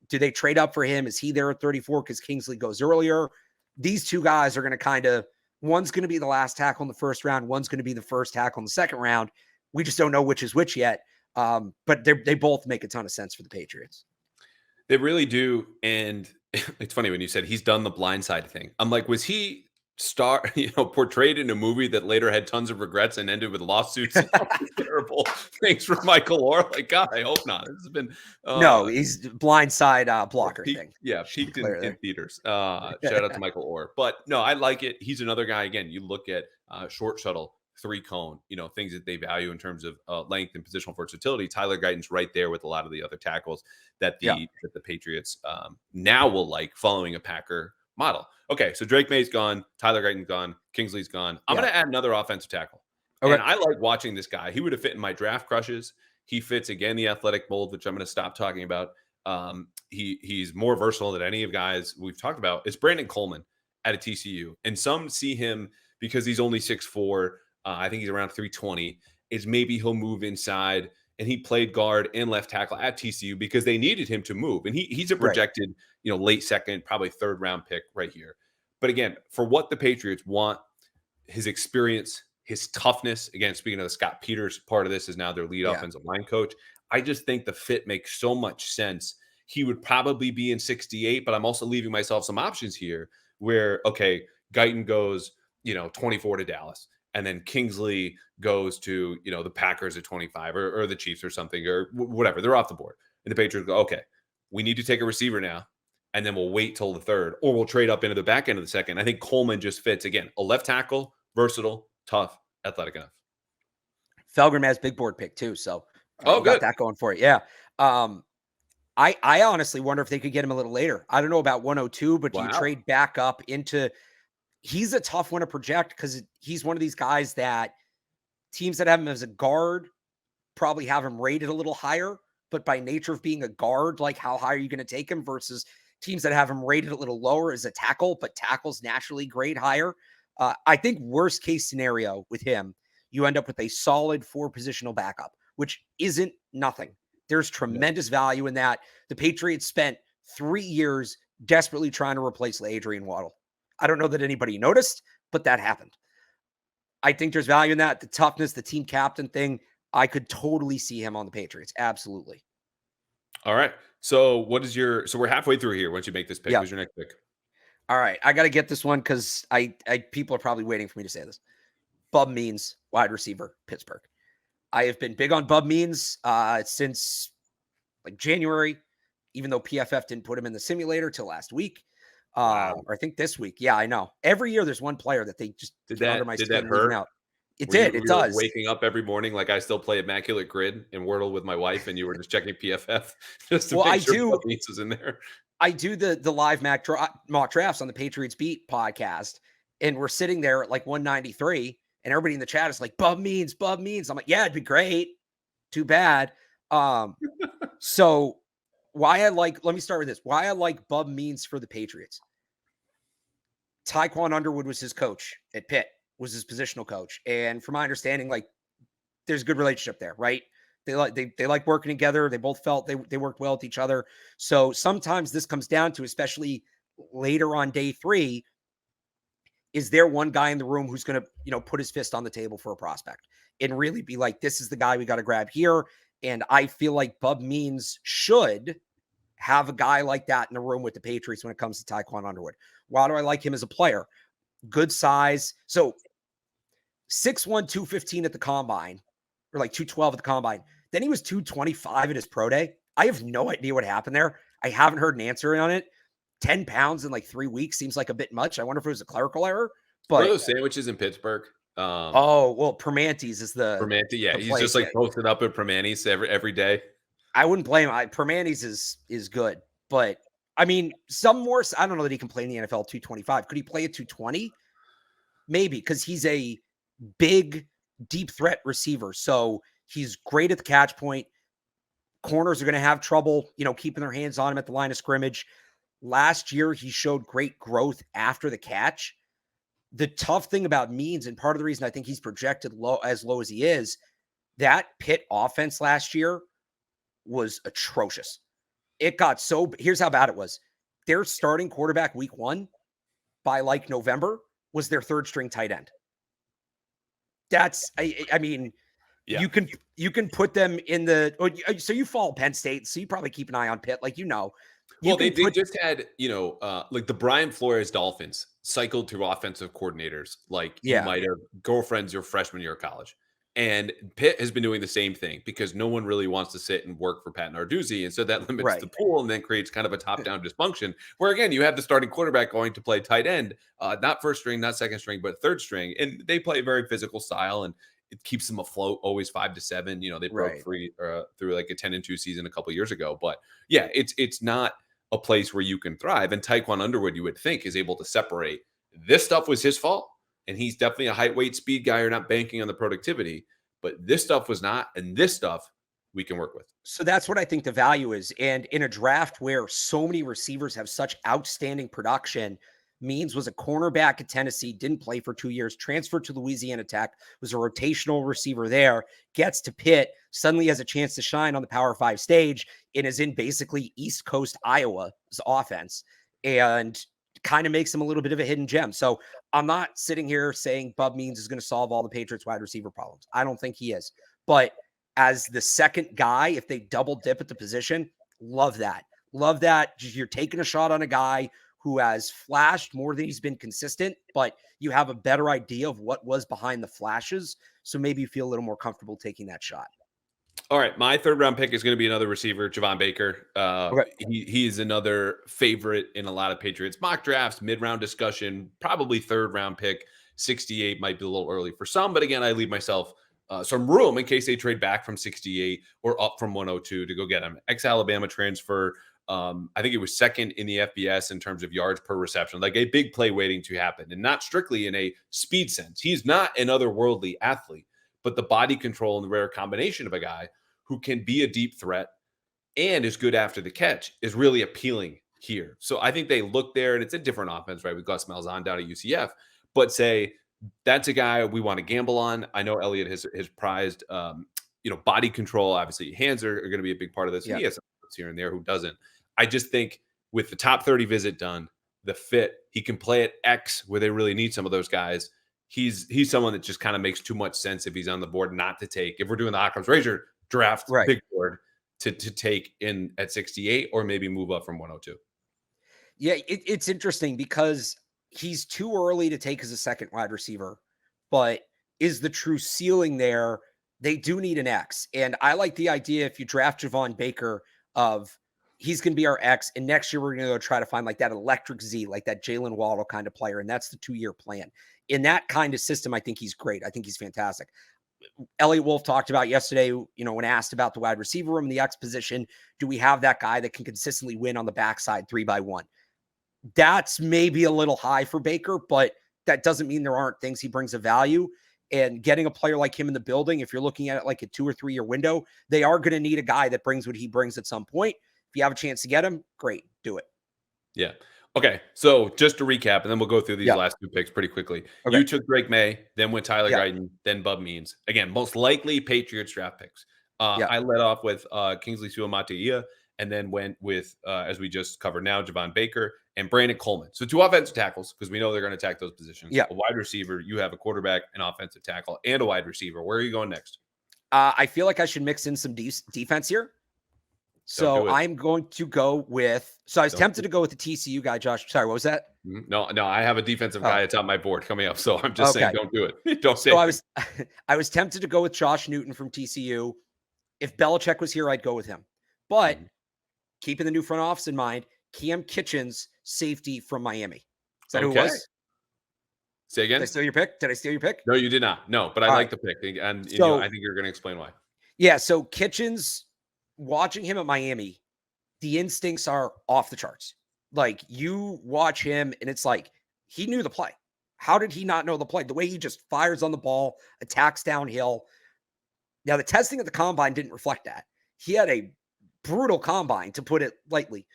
do they trade up for him? Is he there at 34 because Kingsley goes earlier? These two guys are going to kind of, one's going to be the last tackle in the first round. One's going to be the first tackle in the second round. We just don't know which is which yet. But they both make a ton of sense for the Patriots. They really do. And it's funny when you said he's done the blindside thing. I'm like, was he portrayed in a movie that later had tons of regrets and ended with lawsuits and all these terrible things for Michael Orr? Like, God, I hope not. This has been no, he's blindside blocker thing. Yeah, peaked in theaters. Shout out to Michael Orr. But no, I like it. He's another guy. Again, you look at short shuttle, 3-cone, things that they value in terms of length and positional versatility. Tayler Guyton's right there with a lot of the other tackles that the Patriots now will like, following a Packer model. Okay, so Drake May's gone, Tayler Guyton's gone, Kingsley's gone. I'm going to add another offensive tackle. Okay. And I like watching this guy. He would have fit in my draft crushes. He fits, again, the athletic mold, which I'm going to stop talking about. He's more versatile than any of guys we've talked about. It's Brandon Coleman out of TCU. And some see him because he's only 6'4". I think he's around 320. Is maybe he'll move inside. And he played guard and left tackle at TCU because they needed him to move. And he's a projected, late second, probably third round pick right here. But again, for what the Patriots want, his experience, his toughness, again, speaking of the Scott Peters part of this is now their lead offensive line coach. I just think the fit makes so much sense. He would probably be in 68, but I'm also leaving myself some options here where, okay, Guyton goes, 24 to Dallas. And then Kingsley goes to, the Packers at 25 or the Chiefs or something or whatever. They're off the board. And the Patriots go, okay, we need to take a receiver now. And then we'll wait till the third, or we'll trade up into the back end of the second. I think Coleman just fits, again, a left tackle, versatile, tough, athletic enough. Felgram has big board pick too. So good. Got that going for it. Yeah. I honestly wonder if they could get him a little later. I don't know about 102, but do you trade back up into, he's a tough one to project because he's one of these guys that teams that have him as a guard probably have him rated a little higher, but by nature of being a guard, like how high are you going to take him versus teams that have him rated a little lower as a tackle, but tackles naturally grade higher. I think worst case scenario with him, you end up with a solid 4-positional backup, which isn't nothing. There's tremendous value in that. The Patriots spent 3 years desperately trying to replace Adrian Waddle. I don't know that anybody noticed, but that happened. I think there's value in that. The toughness, the team captain thing, I could totally see him on the Patriots. Absolutely. All right. So we're halfway through here. Once you make this pick, who's your next pick? All right. I got to get this one because people are probably waiting for me to say this. Bub Means, wide receiver, Pittsburgh. I have been big on Bub Means since like January, even though PFF didn't put him in the simulator till last week. Or I think this week. Yeah, I know. Every year there's one player that they just did under my skin hurt out. It does. Waking up every morning like I still play Immaculate Grid and Wordle with my wife, and you were just checking PFF just to make sure Bub Means was in there. I do the live mock drafts on the Patriots Beat podcast, and we're sitting there at like 193, and everybody in the chat is like, Bub Means. I'm like, yeah, it'd be great. Too bad. So let me start with this. Why I like Bub Means for the Patriots. Tyquan Underwood was his coach at Pitt, was his positional coach. And from my understanding, like there's a good relationship there, right? They like working together. They both felt they worked well with each other. So sometimes this comes down to, especially later on day 3, is there one guy in the room who's going to, put his fist on the table for a prospect and really be like, this is the guy we got to grab here. And I feel like Bub Means should have a guy like that in the room with the Patriots when it comes to Tyquan Underwood. Why do I like him as a player? Good size. So 6'1", 215 at the combine, or like 212 at the combine. Then he was 225 at his pro day. I have no idea what happened there. I haven't heard an answer on it. 10 pounds in like 3 weeks seems like a bit much. I wonder if it was a clerical error. What are But those sandwiches in Pittsburgh? oh, well, Permante's is Permanente, yeah, the he's just place. like Yeah. posted up at Permante's every day. I wouldn't blame him. Permante's is good, but I mean, some more. I don't know that he can play in the NFL 225. Could he play at 220? Maybe, because he's a big, deep threat receiver. So he's great at the catch point. Corners are going to have trouble, keeping their hands on him at the line of scrimmage. Last year, he showed great growth after the catch. The tough thing about Means, and part of the reason I think he's projected low as he is, that Pitt offense last year was atrocious. It got here's how bad it was. Their starting quarterback week 1 by like November was their third string tight end. That's, I mean, yeah. You can put them in so you follow Penn State, so you probably keep an eye on Pitt, like, Well, they just had, like the Brian Flores Dolphins cycled through offensive coordinators like you might have girlfriends your freshman year of college. And Pitt has been doing the same thing because no one really wants to sit and work for Pat Narduzzi. And so that limits the pool and then creates kind of a top-down dysfunction where, again, you have the starting quarterback going to play tight end, not first string, not second string, but third string. And they play a very physical style, and it keeps them afloat, always 5-7. They broke free through like a 10-2 season a couple of years ago. But, yeah, it's not a place where you can thrive. And Tyquan Underwood, you would think, is able to separate. This stuff was his fault. And he's definitely a height, weight, speed guy. You're not banking on the productivity. But this stuff was not. And this stuff we can work with. So that's what I think the value is. And in a draft where so many receivers have such outstanding production, Means was a cornerback at Tennessee, didn't play for 2 years, transferred to Louisiana Tech, was a rotational receiver there, gets to Pitt, suddenly has a chance to shine on the Power 5 stage, and is in basically East Coast Iowa's offense. And kind of makes him a little bit of a hidden gem. So I'm not sitting here saying Bub Means is going to solve all the Patriots wide receiver problems. I don't think he is. But as the second guy, if they double dip at the position, love that. Love that. You're taking a shot on a guy who has flashed more than he's been consistent, but you have a better idea of what was behind the flashes. So maybe you feel a little more comfortable taking that shot. All right, my third round pick is going to be another receiver, Javon Baker. He's another favorite in a lot of Patriots mock drafts, mid-round discussion, probably third round pick. 68 might be a little early for some, but again, I leave myself some room in case they trade back from 68 or up from 102 to go get him. Ex-Alabama transfer. I think it was second in the FBS in terms of yards per reception, like a big play waiting to happen, and not strictly in a speed sense. He's not an otherworldly athlete, but the body control and the rare combination of a guy who can be a deep threat and is good after the catch is really appealing here. So I think they look there, and it's a different offense, right? With Gus Malzahn down at UCF, but say that's a guy we want to gamble on. I know Elliott has prized, body control. Obviously, hands are going to be a big part of this. Yeah. He has some here and there who doesn't. I just think with the top 30 visit done, the fit, he can play at X where they really need some of those guys. He's someone that just kind of makes too much sense if he's on the board not to take. If we're doing the Occam's razor draft big board to take in at 68 or maybe move up from 102. Yeah, it's interesting because he's too early to take as a second wide receiver, but is the true ceiling there? They do need an X. And I like the idea if you draft Javon Baker of he's going to be our X, and next year we're going to go try to find like that electric Z, like that Jalen Waddle kind of player. And that's the 2-year plan. In that kind of system, I think he's great. I think he's fantastic. Elliot Wolf talked about yesterday, when asked about the wide receiver room in the X position, do we have that guy that can consistently win on the backside 3x1? That's maybe a little high for Baker, but that doesn't mean there aren't things he brings of value. And getting a player like him in the building, if you're looking at it like a 2 or 3 year window, they are going to need a guy that brings what he brings at some point. If you have a chance to get him, great, do it. Yeah. Okay. So just to recap, and then we'll go through these last 2 picks pretty quickly. Okay. You took Drake May, then went Tyler Guyton, then Bub Means. Again, most likely Patriots draft picks. I led off with Kingsley Suamataia, and then went with, as we just covered now, Javon Baker and Brandon Coleman. So 2 offensive tackles, because we know they're going to attack those positions. A wide receiver, you have a quarterback, an offensive tackle, and a wide receiver. Where are you going next? I feel like I should mix in some defense here. So I'm going to go with, I was tempted to go with the TCU guy, Josh. Sorry, what was that? No, I have a defensive guy atop my board coming up. So I'm just saying, don't do it. Don't say it. I was tempted to go with Josh Newton from TCU. If Belichick was here, I'd go with him. But keeping the new front office in mind, Cam Kitchens, safety from Miami. Is that who it Okay. was? Say again? Did I steal your pick? Did I steal your pick? No, you did not. No, but I All like right. the pick. And So- I think you're going to explain why. Yeah, so Kitchens, watching him at Miami, the instincts are off the charts. Like, you watch him and it's like, he knew the play. How did he not know the play? The way he just fires on the ball, attacks downhill. Now, the testing at the combine didn't reflect that. He had a brutal combine, to put it lightly.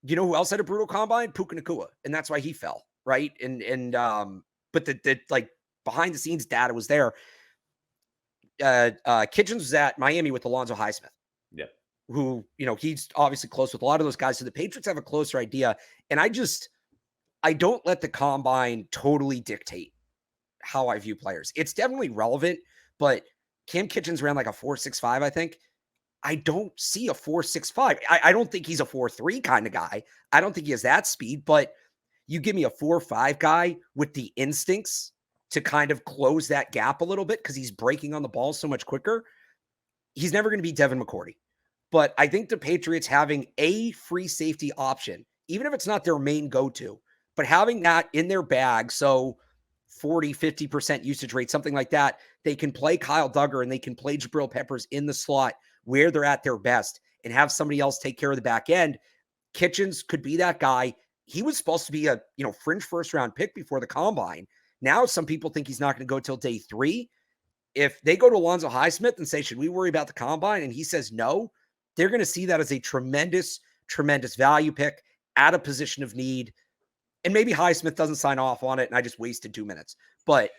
You know who else had a brutal combine? Puka Nacua, and that's why he fell, right? But the like behind the scenes data was there. Kitchens was at Miami with Alonzo Highsmith. Yeah. Who, he's obviously close with a lot of those guys. So the Patriots have a closer idea. And I don't let the combine totally dictate how I view players. It's definitely relevant, but Cam Kitchens ran like a 4.65, I think. I don't see a 4.65. I don't think he's a 4.3 kind of guy. I don't think he has that speed, but you give me a 4.5 guy with the instincts to kind of close that gap a little bit because he's breaking on the ball so much quicker. He's never going to be Devin McCourty. But I think the Patriots having a free safety option, even if it's not their main go-to, but having that in their bag, so 40, 50% usage rate, something like that, they can play Kyle Duggar and they can play Jabril Peppers in the slot where they're at their best and have somebody else take care of the back end. Kitchens could be that guy. He was supposed to be a fringe first-round pick before the combine. Now some people think he's not going to go till day 3. If they go to Alonzo Highsmith and say, should we worry about the combine? And he says no, they're going to see that as a tremendous, tremendous value pick at a position of need. And maybe Highsmith doesn't sign off on it, and I just wasted 2 minutes. But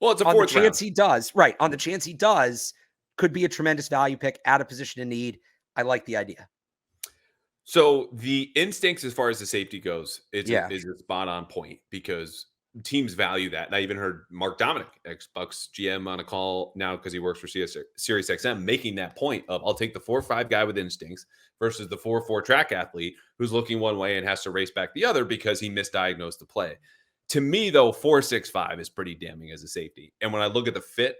it's a on the fourth chance round. he does, right, on the chance he does, could be a tremendous value pick at a position of need. I like the idea. So the instincts as far as the safety goes, is a spot on point because teams value that. And I even heard Mark Dominic, ex-Bucks GM, on a call now because he works for Sirius XM, making that point of I'll take the 4.5 guy with instincts versus the 4.4 track athlete who's looking one way and has to race back the other because he misdiagnosed the play. To me, though, 4.65 is pretty damning as a safety. And when I look at the fit,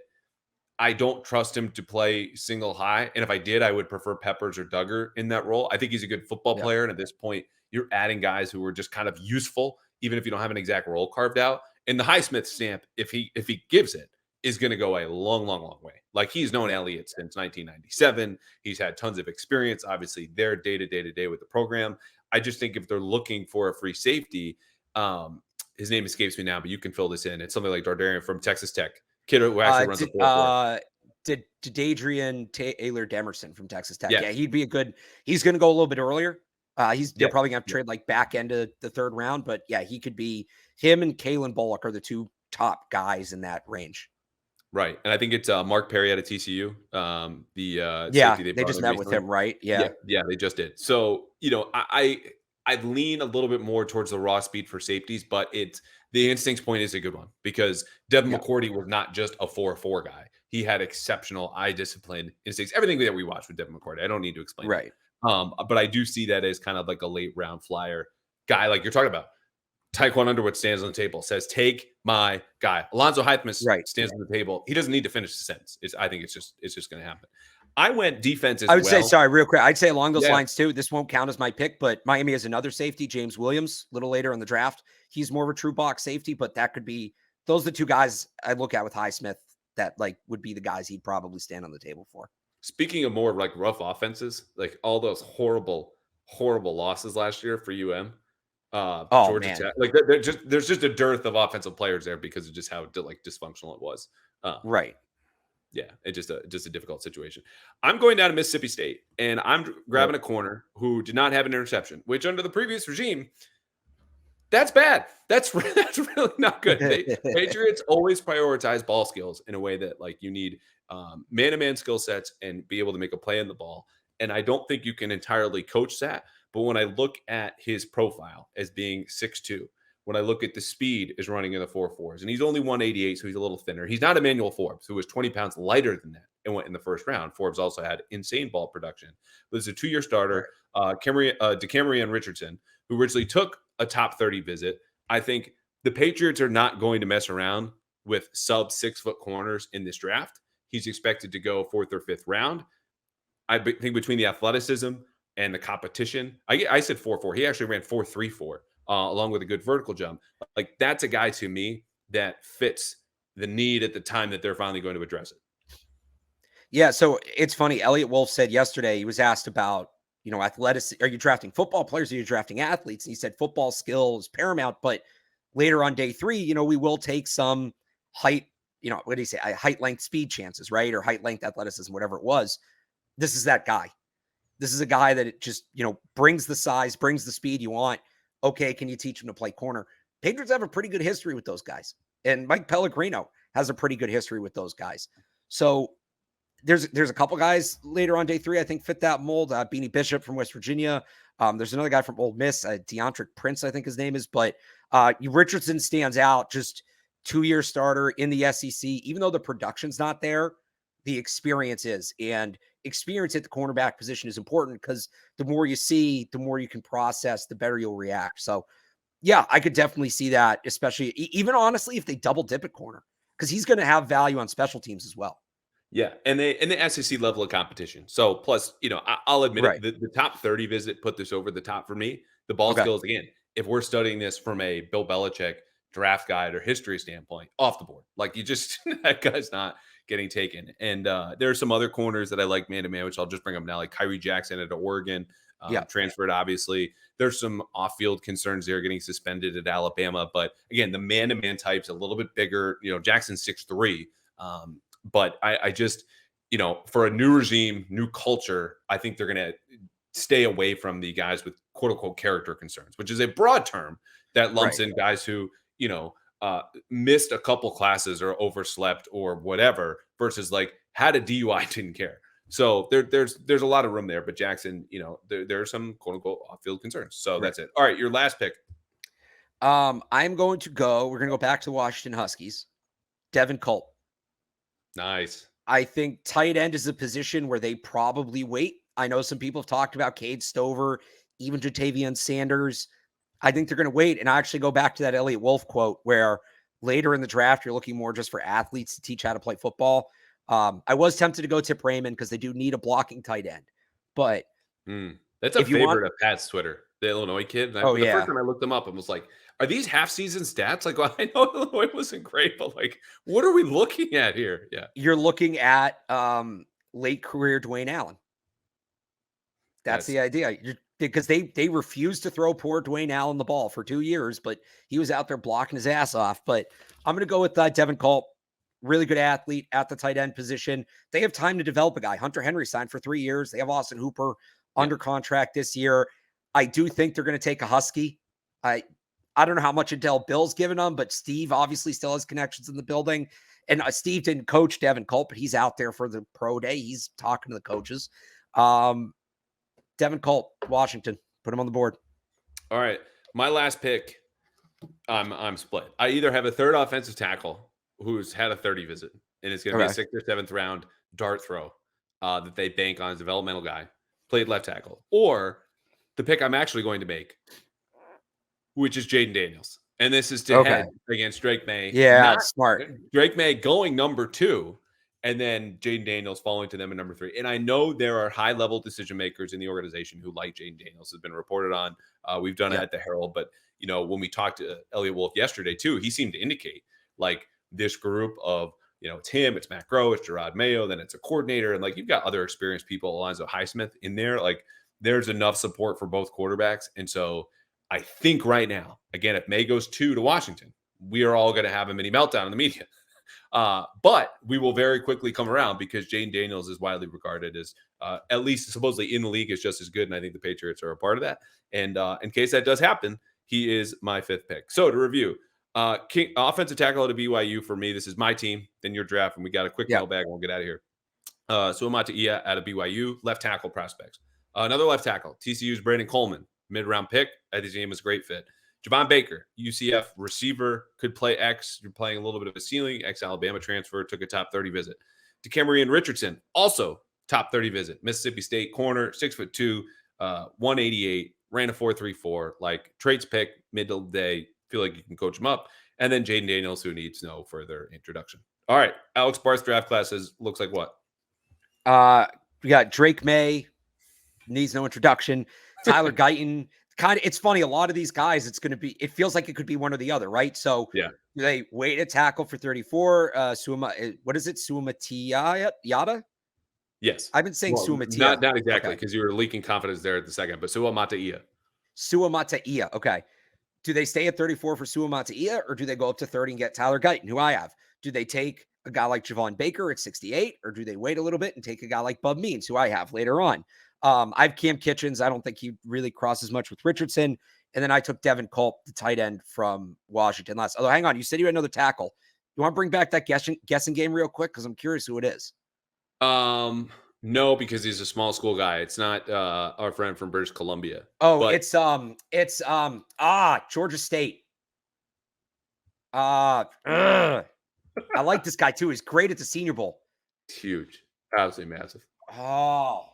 I don't trust him to play single high. And if I did, I would prefer Peppers or Duggar in that role. I think he's a good football player. And at this point, you're adding guys who are just kind of useful, even if you don't have an exact role carved out. And the Highsmith stamp, if he gives it, is going to go a long, long, long way. Like, he's known Elliott since 1997. He's had tons of experience. Obviously, they're day to day with the program. I just think if they're looking for a free safety, his name escapes me now, but you can fill this in. It's something like Dardarian from Texas Tech. Kid who actually runs a 4.4. Dadrian Taylor Demerson from Texas Tech. Yes. Yeah, he'd be he's going to go a little bit earlier. They're probably going to trade like back end of the 3rd round, but yeah, he could be. Him and Kalen Bullock are the 2 top guys in that range. Right. And I think it's Mark Perry out of TCU. Safety they just met with him, right? Yeah, they just did. So, I lean a little bit more towards the raw speed for safeties, but the instincts point is a good one because Devin McCourty was not just a 4.4 guy. He had exceptional eye discipline, instincts, everything that we watched with Devin McCourty. I don't need to explain. Right. But I do see that as kind of like a late round flyer guy, like you're talking about. Taekwon Underwood stands on the table, says, take my guy. Alonzo Highsmith stands on the table. He doesn't need to finish the sentence. I think it's just going to happen. I went defense as well. I would say, sorry, real quick. I'd say along those lines too. This won't count as my pick, but Miami has another safety, James Williams, a little later in the draft. He's more of a true box safety, but that could be, those are the 2 guys I look at with Highsmith that like would be the guys he'd probably stand on the table for. Speaking of more like rough offenses, like all those horrible, horrible losses last year for UM. Georgia Tech, like there's just a dearth of offensive players there because of just how dysfunctional it was. Right. Yeah, it's just a difficult situation. I'm going down to Mississippi State, and I'm grabbing a corner who did not have an interception, which under the previous regime, that's bad. That's really not good. Patriots always prioritize ball skills in a way that like you need man-to-man skill sets and be able to make a play on the ball. And I don't think you can entirely coach that. But when I look at his profile as being 6'2", when I look at the speed is running in the 4.4s, and he's only 188, so he's a little thinner. He's not Emmanuel Forbes, who was 20 pounds lighter than that and went in the 1st round. Forbes also had insane ball production. But it's a 2-year starter, DeCamerion Richardson, who originally took a top 30 visit. I think the Patriots are not going to mess around with sub 6-foot corners in this draft. He's expected to go 4th or 5th round. I think between the athleticism and the competition. I said 4.4. He actually ran 4.34 along with a good vertical jump. Like that's a guy to me that fits the need at the time that they're finally going to address it. Yeah, so it's funny. Elliot Wolf said yesterday, he was asked about, athletics. Are you drafting football players? Or are you drafting athletes? And he said football skill is paramount, but later on day 3, we will take some height, what do you say? Height, length, speed chances, right? Or height, length, athleticism, whatever it was. This is that guy. This is a guy that it just, brings the size, brings the speed you want. Okay, can you teach him to play corner? Patriots have a pretty good history with those guys. And Mike Pellegrino has a pretty good history with those guys. So there's a couple guys later on day 3, I think fit that mold. Beanie Bishop from West Virginia. There's another guy from Ole Miss, Deontric Prince, I think his name is. But Richardson stands out, just 2-year starter in the SEC. Even though the production's not there, the experience is. And experience at the cornerback position is important because the more you see, the more you can process, the better you'll react. So, yeah, I could definitely see that, especially even honestly if they double dip at corner, because he's going to have value on special teams as well. Yeah, and the SEC level of competition. So plus, I'll admit Right. it, the top 30 visit put this over the top for me. The ball skills, again, if we're studying this from a Bill Belichick draft guide or history standpoint, off the board. Like you just that guy's not getting taken. And there are some other corners that I like man to man, which I'll just bring up now, like Kyrie Jackson at Oregon, transferred obviously. There's some off-field concerns there, getting suspended at Alabama, but again, the man-to-man type's a little bit bigger. Jackson's 6'3". But I just, for a new regime, new culture, I think they're going to stay away from the guys with quote unquote character concerns, which is a broad term that lumps in guys who, missed a couple classes or overslept or whatever versus like had a DUI, didn't care. So there's a lot of room there, but Jackson, there are some quote unquote off-field concerns. So that's it. All right. Your last pick. We're going to go back to the Washington Huskies. Devin Culp. Nice. I think tight end is a position where they probably wait. I know some people have talked about Cade Stover, even Jatavian Sanders. I think they're going to wait. And I actually go back to that Elliot Wolf quote where later in the draft, you're looking more just for athletes to teach how to play football. I was tempted to go Tip Raymond because they do need a blocking tight end. But that's a favorite of Pat's Twitter, the Illinois kid. The first time I looked them up, I was like, are these half-season stats? Like, well, I know Illinois wasn't great, but like, what are we looking at here? Yeah. You're looking at late career Dwayne Allen. That's the idea. Because they refused to throw poor Dwayne Allen the ball for 2 years, but he was out there blocking his ass off. But I'm going to go with Devin Culp. Really good athlete at the tight end position. They have time to develop a guy. Hunter Henry signed for 3 years. They have Austin Hooper under contract this year. I do think they're going to take a Husky. I don't know how much intel Bill's given them, but Steve obviously still has connections in the building. And Steve didn't coach Devin Culp, but he's out there for the pro day. He's talking to the coaches. Devin Culp, Washington. Put him on the board. All right. My last pick, I'm split. I either have a third offensive tackle who's had a 30 visit, and it's going to be a 6th or 7th round dart throw that they bank on as a developmental guy, played left tackle, or the pick I'm actually going to make, which is Jaden Daniels. And this is to head against Drake May. Yeah, smart. Drake May going number 2, and then Jaden Daniels falling to them at number 3. And I know there are high-level decision makers in the organization who like Jaden Daniels, has been reported on. We've done it at the Herald, but when we talked to Elliot Wolf yesterday too, he seemed to indicate like this group of it's him, it's Matt Groh, it's Gerard Mayo, then it's a coordinator, and like you've got other experienced people, Alonzo Highsmith in there. Like there's enough support for both quarterbacks, and so I think right now, again, if May goes 2 to Washington, we are all going to have a mini meltdown in the media. But we will very quickly come around because Jaden Daniels is widely regarded as, at least supposedly in the league, is just as good. And I think the Patriots are a part of that. And in case that does happen, he is my 5th pick. So to review, offensive tackle at BYU for me, this is my team, then your draft, and we got a quick mailbag and we'll get out of here. So Amata Ia out of BYU, left tackle prospects. Another left tackle, TCU's Brandon Coleman, mid-round pick. I think his game is a great fit. Javon Baker, UCF receiver, could play X. You're playing a little bit of a ceiling. Ex-Alabama transfer, took a top 30 visit. DeCamerion Richardson, also top 30 visit. Mississippi State corner, 6'2", 188, ran a 4.34. Like traits pick, middle of the day. Feel like you can coach him up. And then Jaden Daniels, who needs no further introduction. All right, Alex Barth's draft classes looks like what? We got Drake May, needs no introduction. Tyler Guyton, it's funny. A lot of these guys, it feels like it could be one or the other, right? So Yeah. they wait a tackle for 34. What is it? Yada? Yes. I've been saying Well, Suamatia. not exactly, Okay. because you were leaking confidence there at the second, but Suamatia. Suamatia. Okay. Do they stay at 34 for Suamatia, or do they go up to 30 and get Tyler Guyton, who I have? Do they take a guy like Javon Baker at 68, or do they wait a little bit and take a guy like Bub Means, who I have later on? I have Cam Kitchens. I don't think he really crosses much with Richardson. And then I took Devin Culp, the tight end from Washington last. Although, hang on, you said you had another tackle. You want to bring back that guessing game real quick? Because I'm curious who it is. No, because he's a small school guy. It's not our friend from British Columbia. Oh, but it's Georgia State. I like this guy too. He's great at the Senior Bowl. It's huge. Absolutely massive. Oh,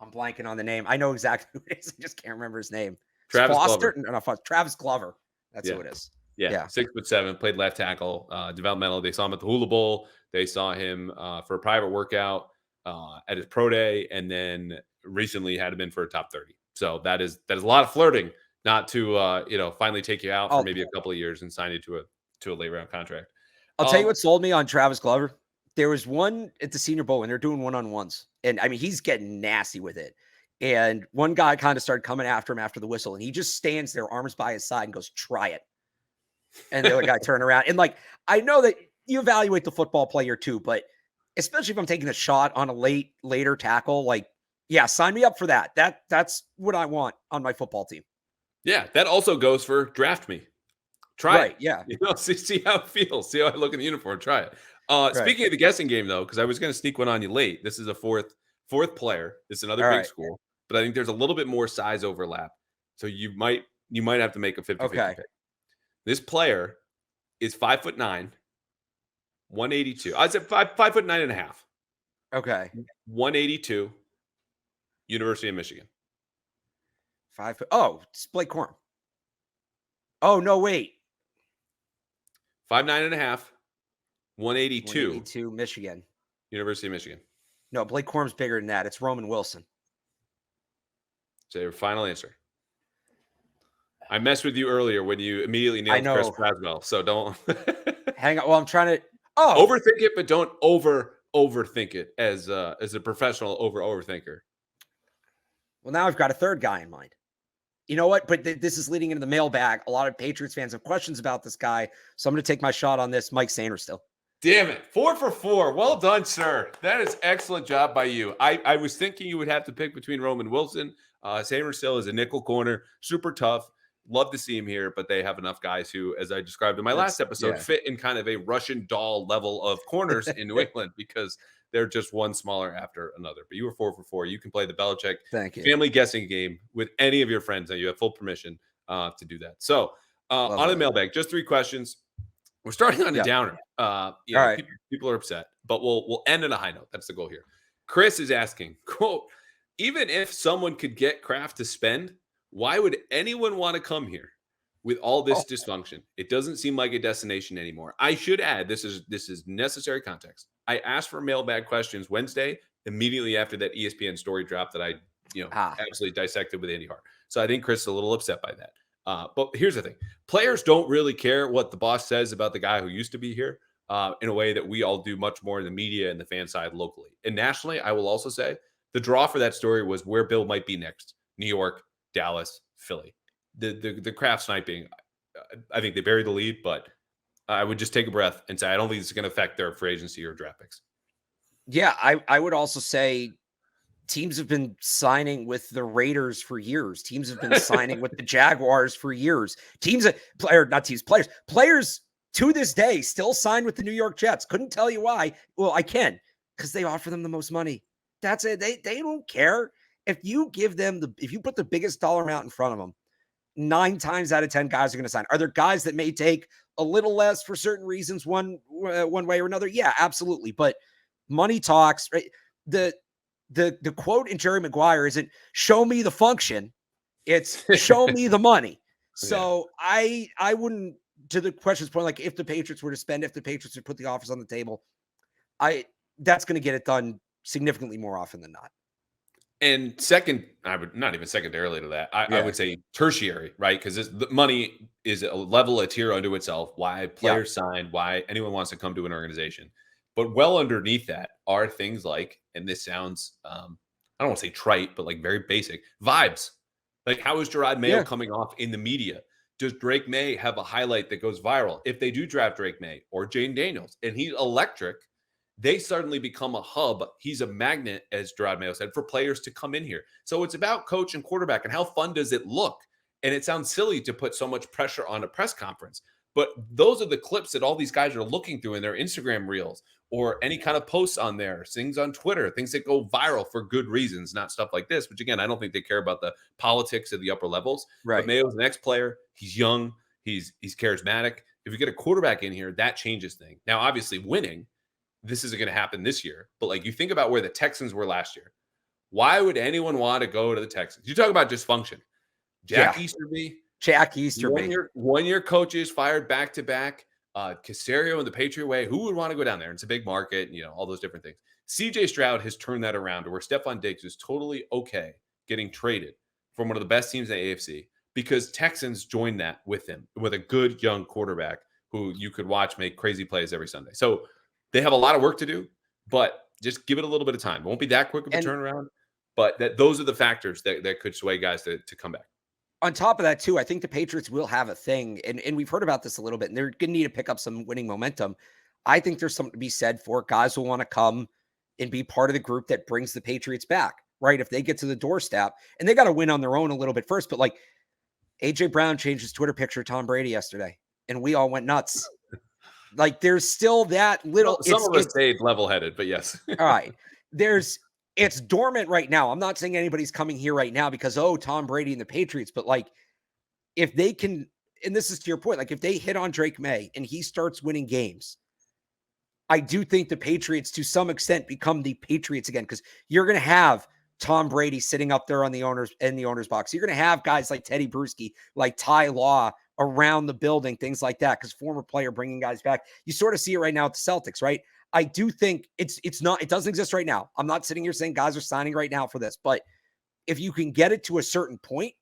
I'm blanking on the name. I know exactly who it is. I just can't remember his name. Travis Foster? Glover. No, Travis Glover. That's who it is. Yeah. 6'7", played left tackle, developmental. They saw him at the Hula Bowl. They saw him for a private workout at his pro day, and then recently had him in for a top 30. So that is a lot of flirting, not to finally take you out for maybe a couple of years and sign you to a late round contract. I'll tell you what sold me on Travis Glover. There was one at the Senior Bowl, and they're doing one-on-ones, and I mean he's getting nasty with it. And one guy kind of started coming after him after the whistle, and he just stands there, arms by his side, and goes, "Try it." And the other guy turned around, and like I know that you evaluate the football player too, but especially if I'm taking a shot on a later tackle, like, yeah, sign me up for that. That's what I want on my football team. Yeah, that also goes for draft me. Try it. Yeah. See how it feels. See how I look in the uniform. Try it. Speaking of the guessing game, though, because I was going to sneak one on you late. This is a fourth player. This is another big school, but I think there's a little bit more size overlap. So you might have to make a 50-50 pick. This player is 5'9", 182. I said 5'9.5". Okay. 182. University of Michigan. 5 foot. Oh, it's Blake Corum. Oh, no, wait. 5'9.5", 182. 182, Michigan. University of Michigan. No, Blake Corum's bigger than that. It's Roman Wilson. So your final answer. I messed with you earlier when you immediately nailed Chris Braswell. So don't hang on. Well, I'm trying to overthink it, but don't overthink it as a professional overthinker. Well, now I've got a third guy in mind. You know what? But this is leading into the mailbag. A lot of Patriots fans have questions about this guy. So I'm going to take my shot on this. Mike Sainristil. Damn it. 4 for 4. Well done, sir. That is excellent job by you. I was thinking you would have to pick between Roman Wilson. Sainristil is a nickel corner. Super tough. Love to see him here, but they have enough guys who, as I described in my last episode, fit in kind of a Russian doll level of corners in New England because they're just one smaller after another. But you were 4 for 4. You can play the Belichick family guessing game with any of your friends, and you have full permission to do that. So on the mailbag, just 3 questions. We're starting on a downer. People are upset, but we'll end on a high note. That's the goal here. Chris is asking, quote, even if someone could get Kraft to spend, why would anyone want to come here with all this dysfunction? It doesn't seem like a destination anymore. I should add, this is necessary context. I asked for mailbag questions Wednesday, immediately after that ESPN story drop that I absolutely dissected with Andy Hart. So I think Chris is a little upset by that. But here's the thing. Players don't really care what the boss says about the guy who used to be here in a way that we all do much more in the media and the fan side locally. And nationally, I will also say the draw for that story was where Bill might be next. New York, Dallas, Philly. The Kraft sniping, I think they buried the lead, but I would just take a breath and say I don't think it's going to affect their free agency or draft picks. Yeah, I would also say teams have been signing with the Raiders for years. Teams have been signing with the Jaguars for years. Players to this day still sign with the New York Jets. Couldn't tell you why. Well, I can, because they offer them the most money. That's it. They don't care. If you give them if you put the biggest dollar amount in front of them, 9 times out of 10 guys are going to sign. Are there guys that may take a little less for certain reasons, one way or another? Yeah, absolutely. But money talks, right? The quote in Jerry Maguire isn't "show me the function," it's "show me the money." So I wouldn't, to the question's point, like if the Patriots were to spend, if the Patriots would put the offers on the table, that's going to get it done significantly more often than not. And second, I would not even secondarily to that. I Yeah. would say tertiary, right? Because the money is a level, a tier unto itself. Why Yeah. players sign, why anyone wants to come to an organization. But well underneath that are things like, and this sounds, I don't want to say trite, but like very basic vibes. Like, how is Gerard Mayo Yeah. coming off in the media? Does Drake May have a highlight that goes viral? If they do draft Drake May or Jane Daniels and he's electric, they suddenly become a hub. He's a magnet, as Gerard Mayo said, for players to come in here. So it's about coach and quarterback and how fun does it look? And it sounds silly to put so much pressure on a press conference, but those are the clips that all these guys are looking through in their Instagram reels or any kind of posts on there, things on Twitter, things that go viral for good reasons, not stuff like this, which again, I don't think they care about the politics of the upper levels. But Right. Mayo's the next player. He's young. He's charismatic. If you get a quarterback in here, that changes things. Now, obviously, winning, this isn't going to happen this year. But like, you think about where the Texans were last year. Why would anyone want to go to the Texans? You talk about dysfunction. Jack Easterby. Jack Easterby. One-year coaches fired back-to-back. Caserio and the Patriot way. Who would want to go down there? It's a big market, all those different things. CJ Stroud has turned that around to where Stephon Diggs is totally okay getting traded from one of the best teams in the AFC because Texans joined that with him, with a good young quarterback who you could watch make crazy plays every Sunday. So they have a lot of work to do, but just give it a little bit of time. It won't be that quick of a turnaround, but those are the factors that could sway guys to come back. On top of that, too, I think the Patriots will have a thing, and we've heard about this a little bit, and they're going to need to pick up some winning momentum. I think there's something to be said for guys who want to come and be part of the group that brings the Patriots back, right? If they get to the doorstep, and they got to win on their own a little bit first, but like A.J. Brown changed his Twitter picture to Tom Brady yesterday, and we all went nuts. Like, there's still that little... Some of us stayed level-headed, but yes. All right. It's dormant right now. I'm not saying anybody's coming here right now because, Tom Brady and the Patriots, but like, if they can, and this is to your point, like if they hit on Drake May and he starts winning games, I do think the Patriots to some extent become the Patriots again, because you're going to have Tom Brady sitting up there in the owner's box. You're going to have guys like Teddy Bruschi, like Ty Law around the building, things like that, because former player bringing guys back. You sort of see it right now at the Celtics, right? I do think it doesn't exist right now. I'm not sitting here saying guys are signing right now for this, but if you can get it to a certain point,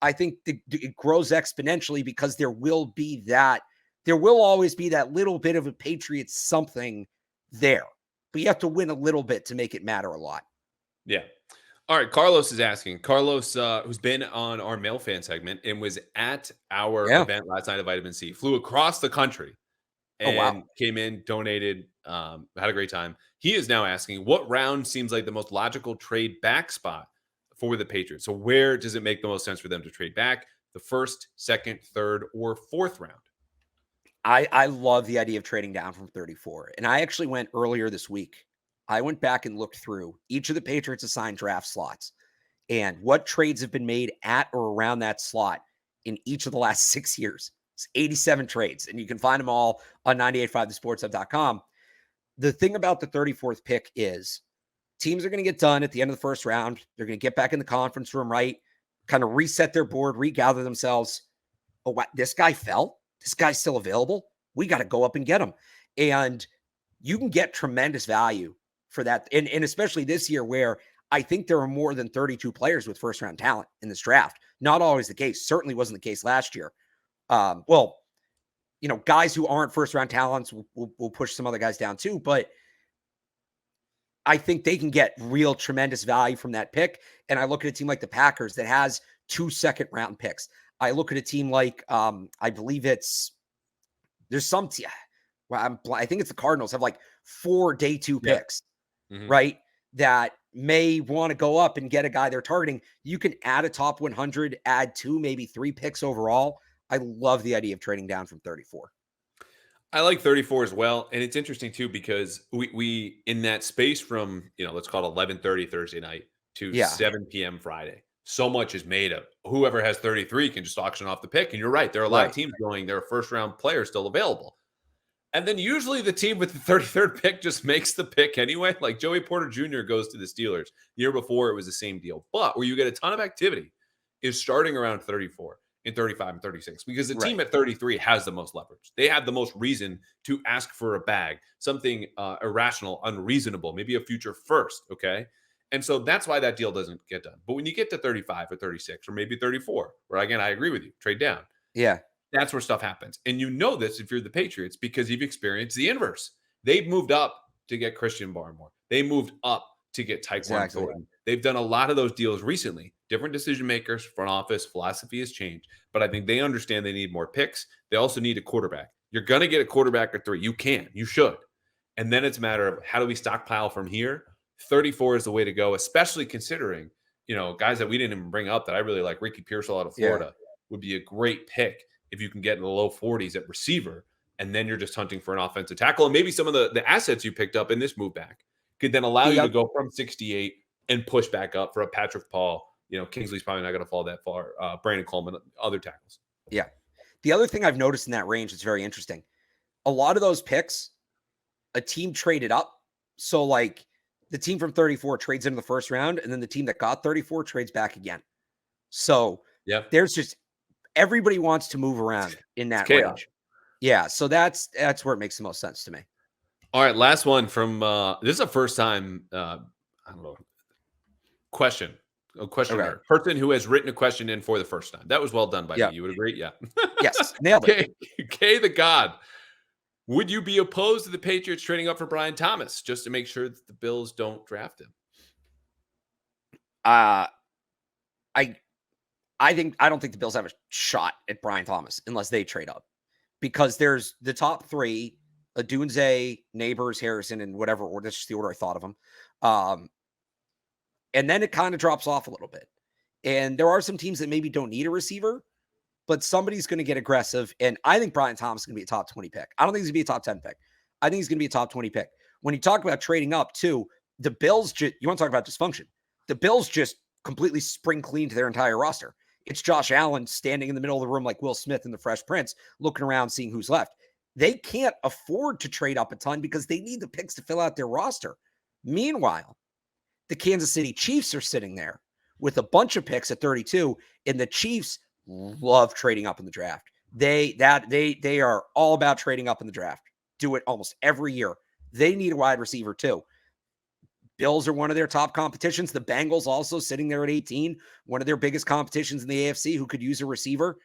I think it grows exponentially because there will always be that little bit of a Patriots something there, but you have to win a little bit to make it matter a lot. Yeah. All right. Carlos is asking. Carlos, who's been on our mail fan segment and was at our event last night at Vitamin C, flew across the country and came in, donated, had a great time. He is now asking, what round seems like the most logical trade back spot for the Patriots? So where does it make the most sense for them to trade back? The first, second, third, or fourth round? I love the idea of trading down from 34. And I actually went earlier this week. I went back and looked through each of the Patriots assigned draft slots and what trades have been made at or around that slot in each of the last 6 years. It's 87 trades, and you can find them all on 985thesportshub.com. The thing about the 34th pick is teams are going to get done at the end of the first round. They're going to get back in the conference room, right? Kind of reset their board, regather themselves. Oh, what? This guy fell? This guy's still available? We got to go up and get him. And you can get tremendous value for that. And especially this year where I think there are more than 32 players with first round talent in this draft. Not always the case. Certainly wasn't the case last year. Guys who aren't first round talents will push some other guys down too. But I think they can get real tremendous value from that pick. And I look at a team like the Packers that has 2 second round picks. I look at a team like, I believe I think it's the Cardinals have like 4 day 2 picks, right? That may want to go up and get a guy they're targeting. You can add a top 100, add 2, maybe 3 picks overall. I love the idea of trading down from 34. I like 34 as well. And it's interesting too, because we in that space from, let's call it 11:30 Thursday night to 7 p.m. Friday. So much is made of whoever has 33 can just auction off the pick. And you're right. There are a lot of teams going, their first round player still available. And then usually the team with the 33rd pick just makes the pick anyway. Like Joey Porter Jr. goes to the Steelers. The year before, it was the same deal. But where you get a ton of activity is starting around 34 and 35 and 36, because the team at 33 has the most leverage. They have the most reason to ask for a bag, something irrational, unreasonable, maybe a future first. Okay. And so that's why that deal doesn't get done. But when you get to 35 or 36 or maybe 34, where again, I agree with you, trade down. Yeah. That's where stuff happens. And you know this if you're the Patriots because you've experienced the inverse. They've moved up to get Christian Barmore. They moved up to get Tyquan Thornton. They've done a lot of those deals recently. Different decision makers, front office, philosophy has changed. But I think they understand they need more picks. They also need a quarterback. You're going to get a quarterback at 3. You can. You should. And then it's a matter of how do we stockpile from here? 34 is the way to go, especially considering, guys that we didn't even bring up that I really like. Ricky Pearsall out of Florida would be a great pick if you can get in the low 40s at receiver. And then you're just hunting for an offensive tackle. And maybe some of the assets you picked up in this move back could then allow you to go from 68 and push back up for a Patrick Paul. Kingsley's probably not going to fall that far. Brandon Coleman, other tackles. Yeah. The other thing I've noticed in that range that's very interesting, a lot of those picks, a team traded up. So like the team from 34 trades into the first round, and then the team that got 34 trades back again. So there's just everybody wants to move around in that range. Yeah. So that's where it makes the most sense to me. All right. Last one from this is a first time question. A questioner. Okay. Person who has written a question in for the first time. That was well done by me. You would agree? Yeah. Yes. Nailed it. K the God. Would you be opposed to the Patriots trading up for Brian Thomas just to make sure that the Bills don't draft him? I don't think the Bills have a shot at Brian Thomas unless they trade up, because there's the top 3, Odunze, Neighbors, Harrison, and whatever order. That's just the order I thought of them. And then it kind of drops off a little bit. And there are some teams that maybe don't need a receiver, but somebody's going to get aggressive. And I think Brian Thomas is going to be a top 20 pick. I don't think he's going to be a top 10 pick. I think he's going to be a top 20 pick. When you talk about trading up too, the Bills, you want to talk about dysfunction. The Bills just completely spring cleaned their entire roster. It's Josh Allen standing in the middle of the room like Will Smith in The Fresh Prince, looking around, seeing who's left. They can't afford to trade up a ton because they need the picks to fill out their roster. Meanwhile, the Kansas City Chiefs are sitting there with a bunch of picks at 32, and the Chiefs love trading up in the draft. They are all about trading up in the draft. Do it almost every year. They need a wide receiver too. Bills are one of their top competitions. The Bengals also sitting there at 18, one of their biggest competitions in the AFC who could use a receiver.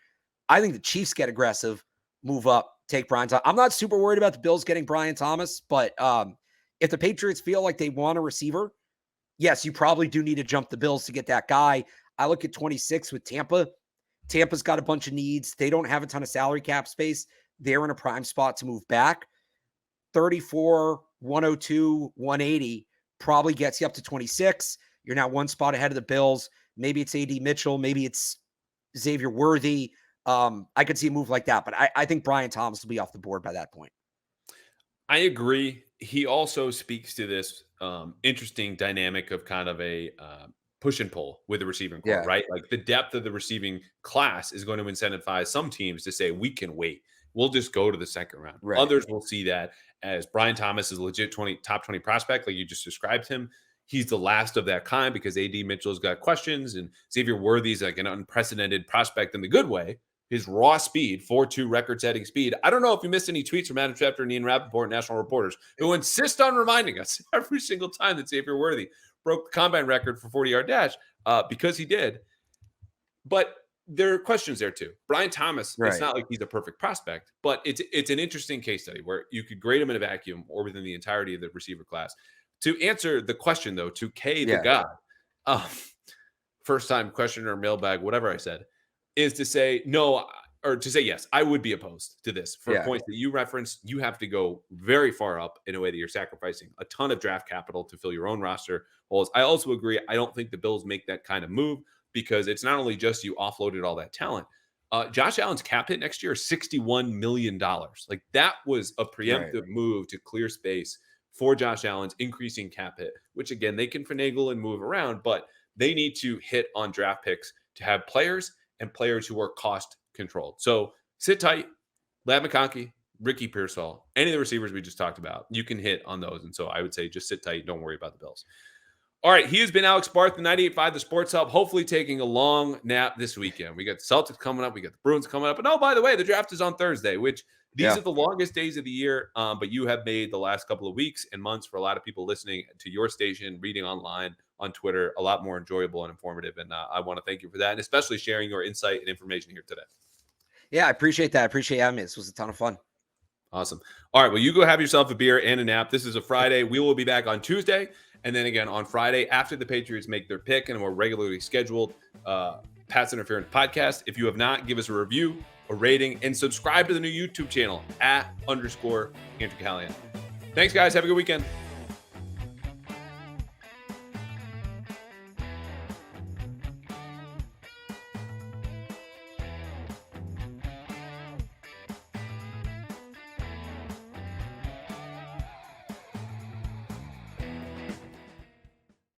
I think the Chiefs get aggressive, move up, take Brian Thomas. I'm not super worried about the Bills getting Brian Thomas, but if the Patriots feel like they want a receiver, yes, you probably do need to jump the Bills to get that guy. I look at 26 with Tampa. Tampa's got a bunch of needs. They don't have a ton of salary cap space. They're in a prime spot to move back. 34, 102, 180 probably gets you up to 26. You're now one spot ahead of the Bills. Maybe it's A.D. Mitchell. Maybe it's Xavier Worthy. I could see a move like that, but I think Brian Thomas will be off the board by that point. I agree. He also speaks to this interesting dynamic of kind of a push and pull with the receiving core, right? Like the depth of the receiving class is going to incentivize some teams to say, we can wait. We'll just go to the second round. Right. Others will see that as Brian Thomas is a legit top 20 prospect, like you just described him. He's the last of that kind because A.D. Mitchell's got questions and Xavier Worthy's like an unprecedented prospect in the good way. His raw speed, 4.2 record-setting speed. I don't know if you missed any tweets from Adam Schefter and Ian Rappaport, national reporters, who insist on reminding us every single time that Xavier Worthy broke the combine record for 40-yard dash because he did. But there are questions there too. Brian Thomas, It's not like he's a perfect prospect, but it's an interesting case study where you could grade him in a vacuum or within the entirety of the receiver class. To answer the question, though, to K the God, first-time questioner, mailbag, whatever I said, is to say no or to say yes. I would be opposed to this for points that you referenced. You have to go very far up in a way that you're sacrificing a ton of draft capital to fill your own roster holes. I also agree. I don't think the Bills make that kind of move because it's not only just you offloaded all that talent. Josh Allen's cap hit next year is $61 million. Like that was a preemptive move to clear space for Josh Allen's increasing cap hit, which again, they can finagle and move around, but they need to hit on draft picks to have players and players who are cost controlled. So sit tight, Ladd McConkey, Ricky Pearsall, any of the receivers we just talked about, you can hit on those. And so I would say just sit tight. Don't worry about the Bills. All right. He has been Alex Barth, the 98.5, the Sports Hub, hopefully taking a long nap this weekend. We got the Celtics coming up. We got the Bruins coming up. And oh, by the way, the draft is on Thursday, which these are the longest days of the year. But you have made the last couple of weeks and months for a lot of people listening to your station, reading online, on Twitter, a lot more enjoyable and informative. And I want to thank you for that, and especially sharing your insight and information here today. Yeah, I appreciate that. I appreciate having me. This was a ton of fun. Awesome. All right. Well, you go have yourself a beer and a nap. This is a Friday. We will be back on Tuesday. And then again on Friday after the Patriots make their pick in a more regularly scheduled Pass Interference podcast. If you have not, give us a review, a rating, and subscribe to the new YouTube channel @_Andrew Callahan. Thanks, guys. Have a good weekend.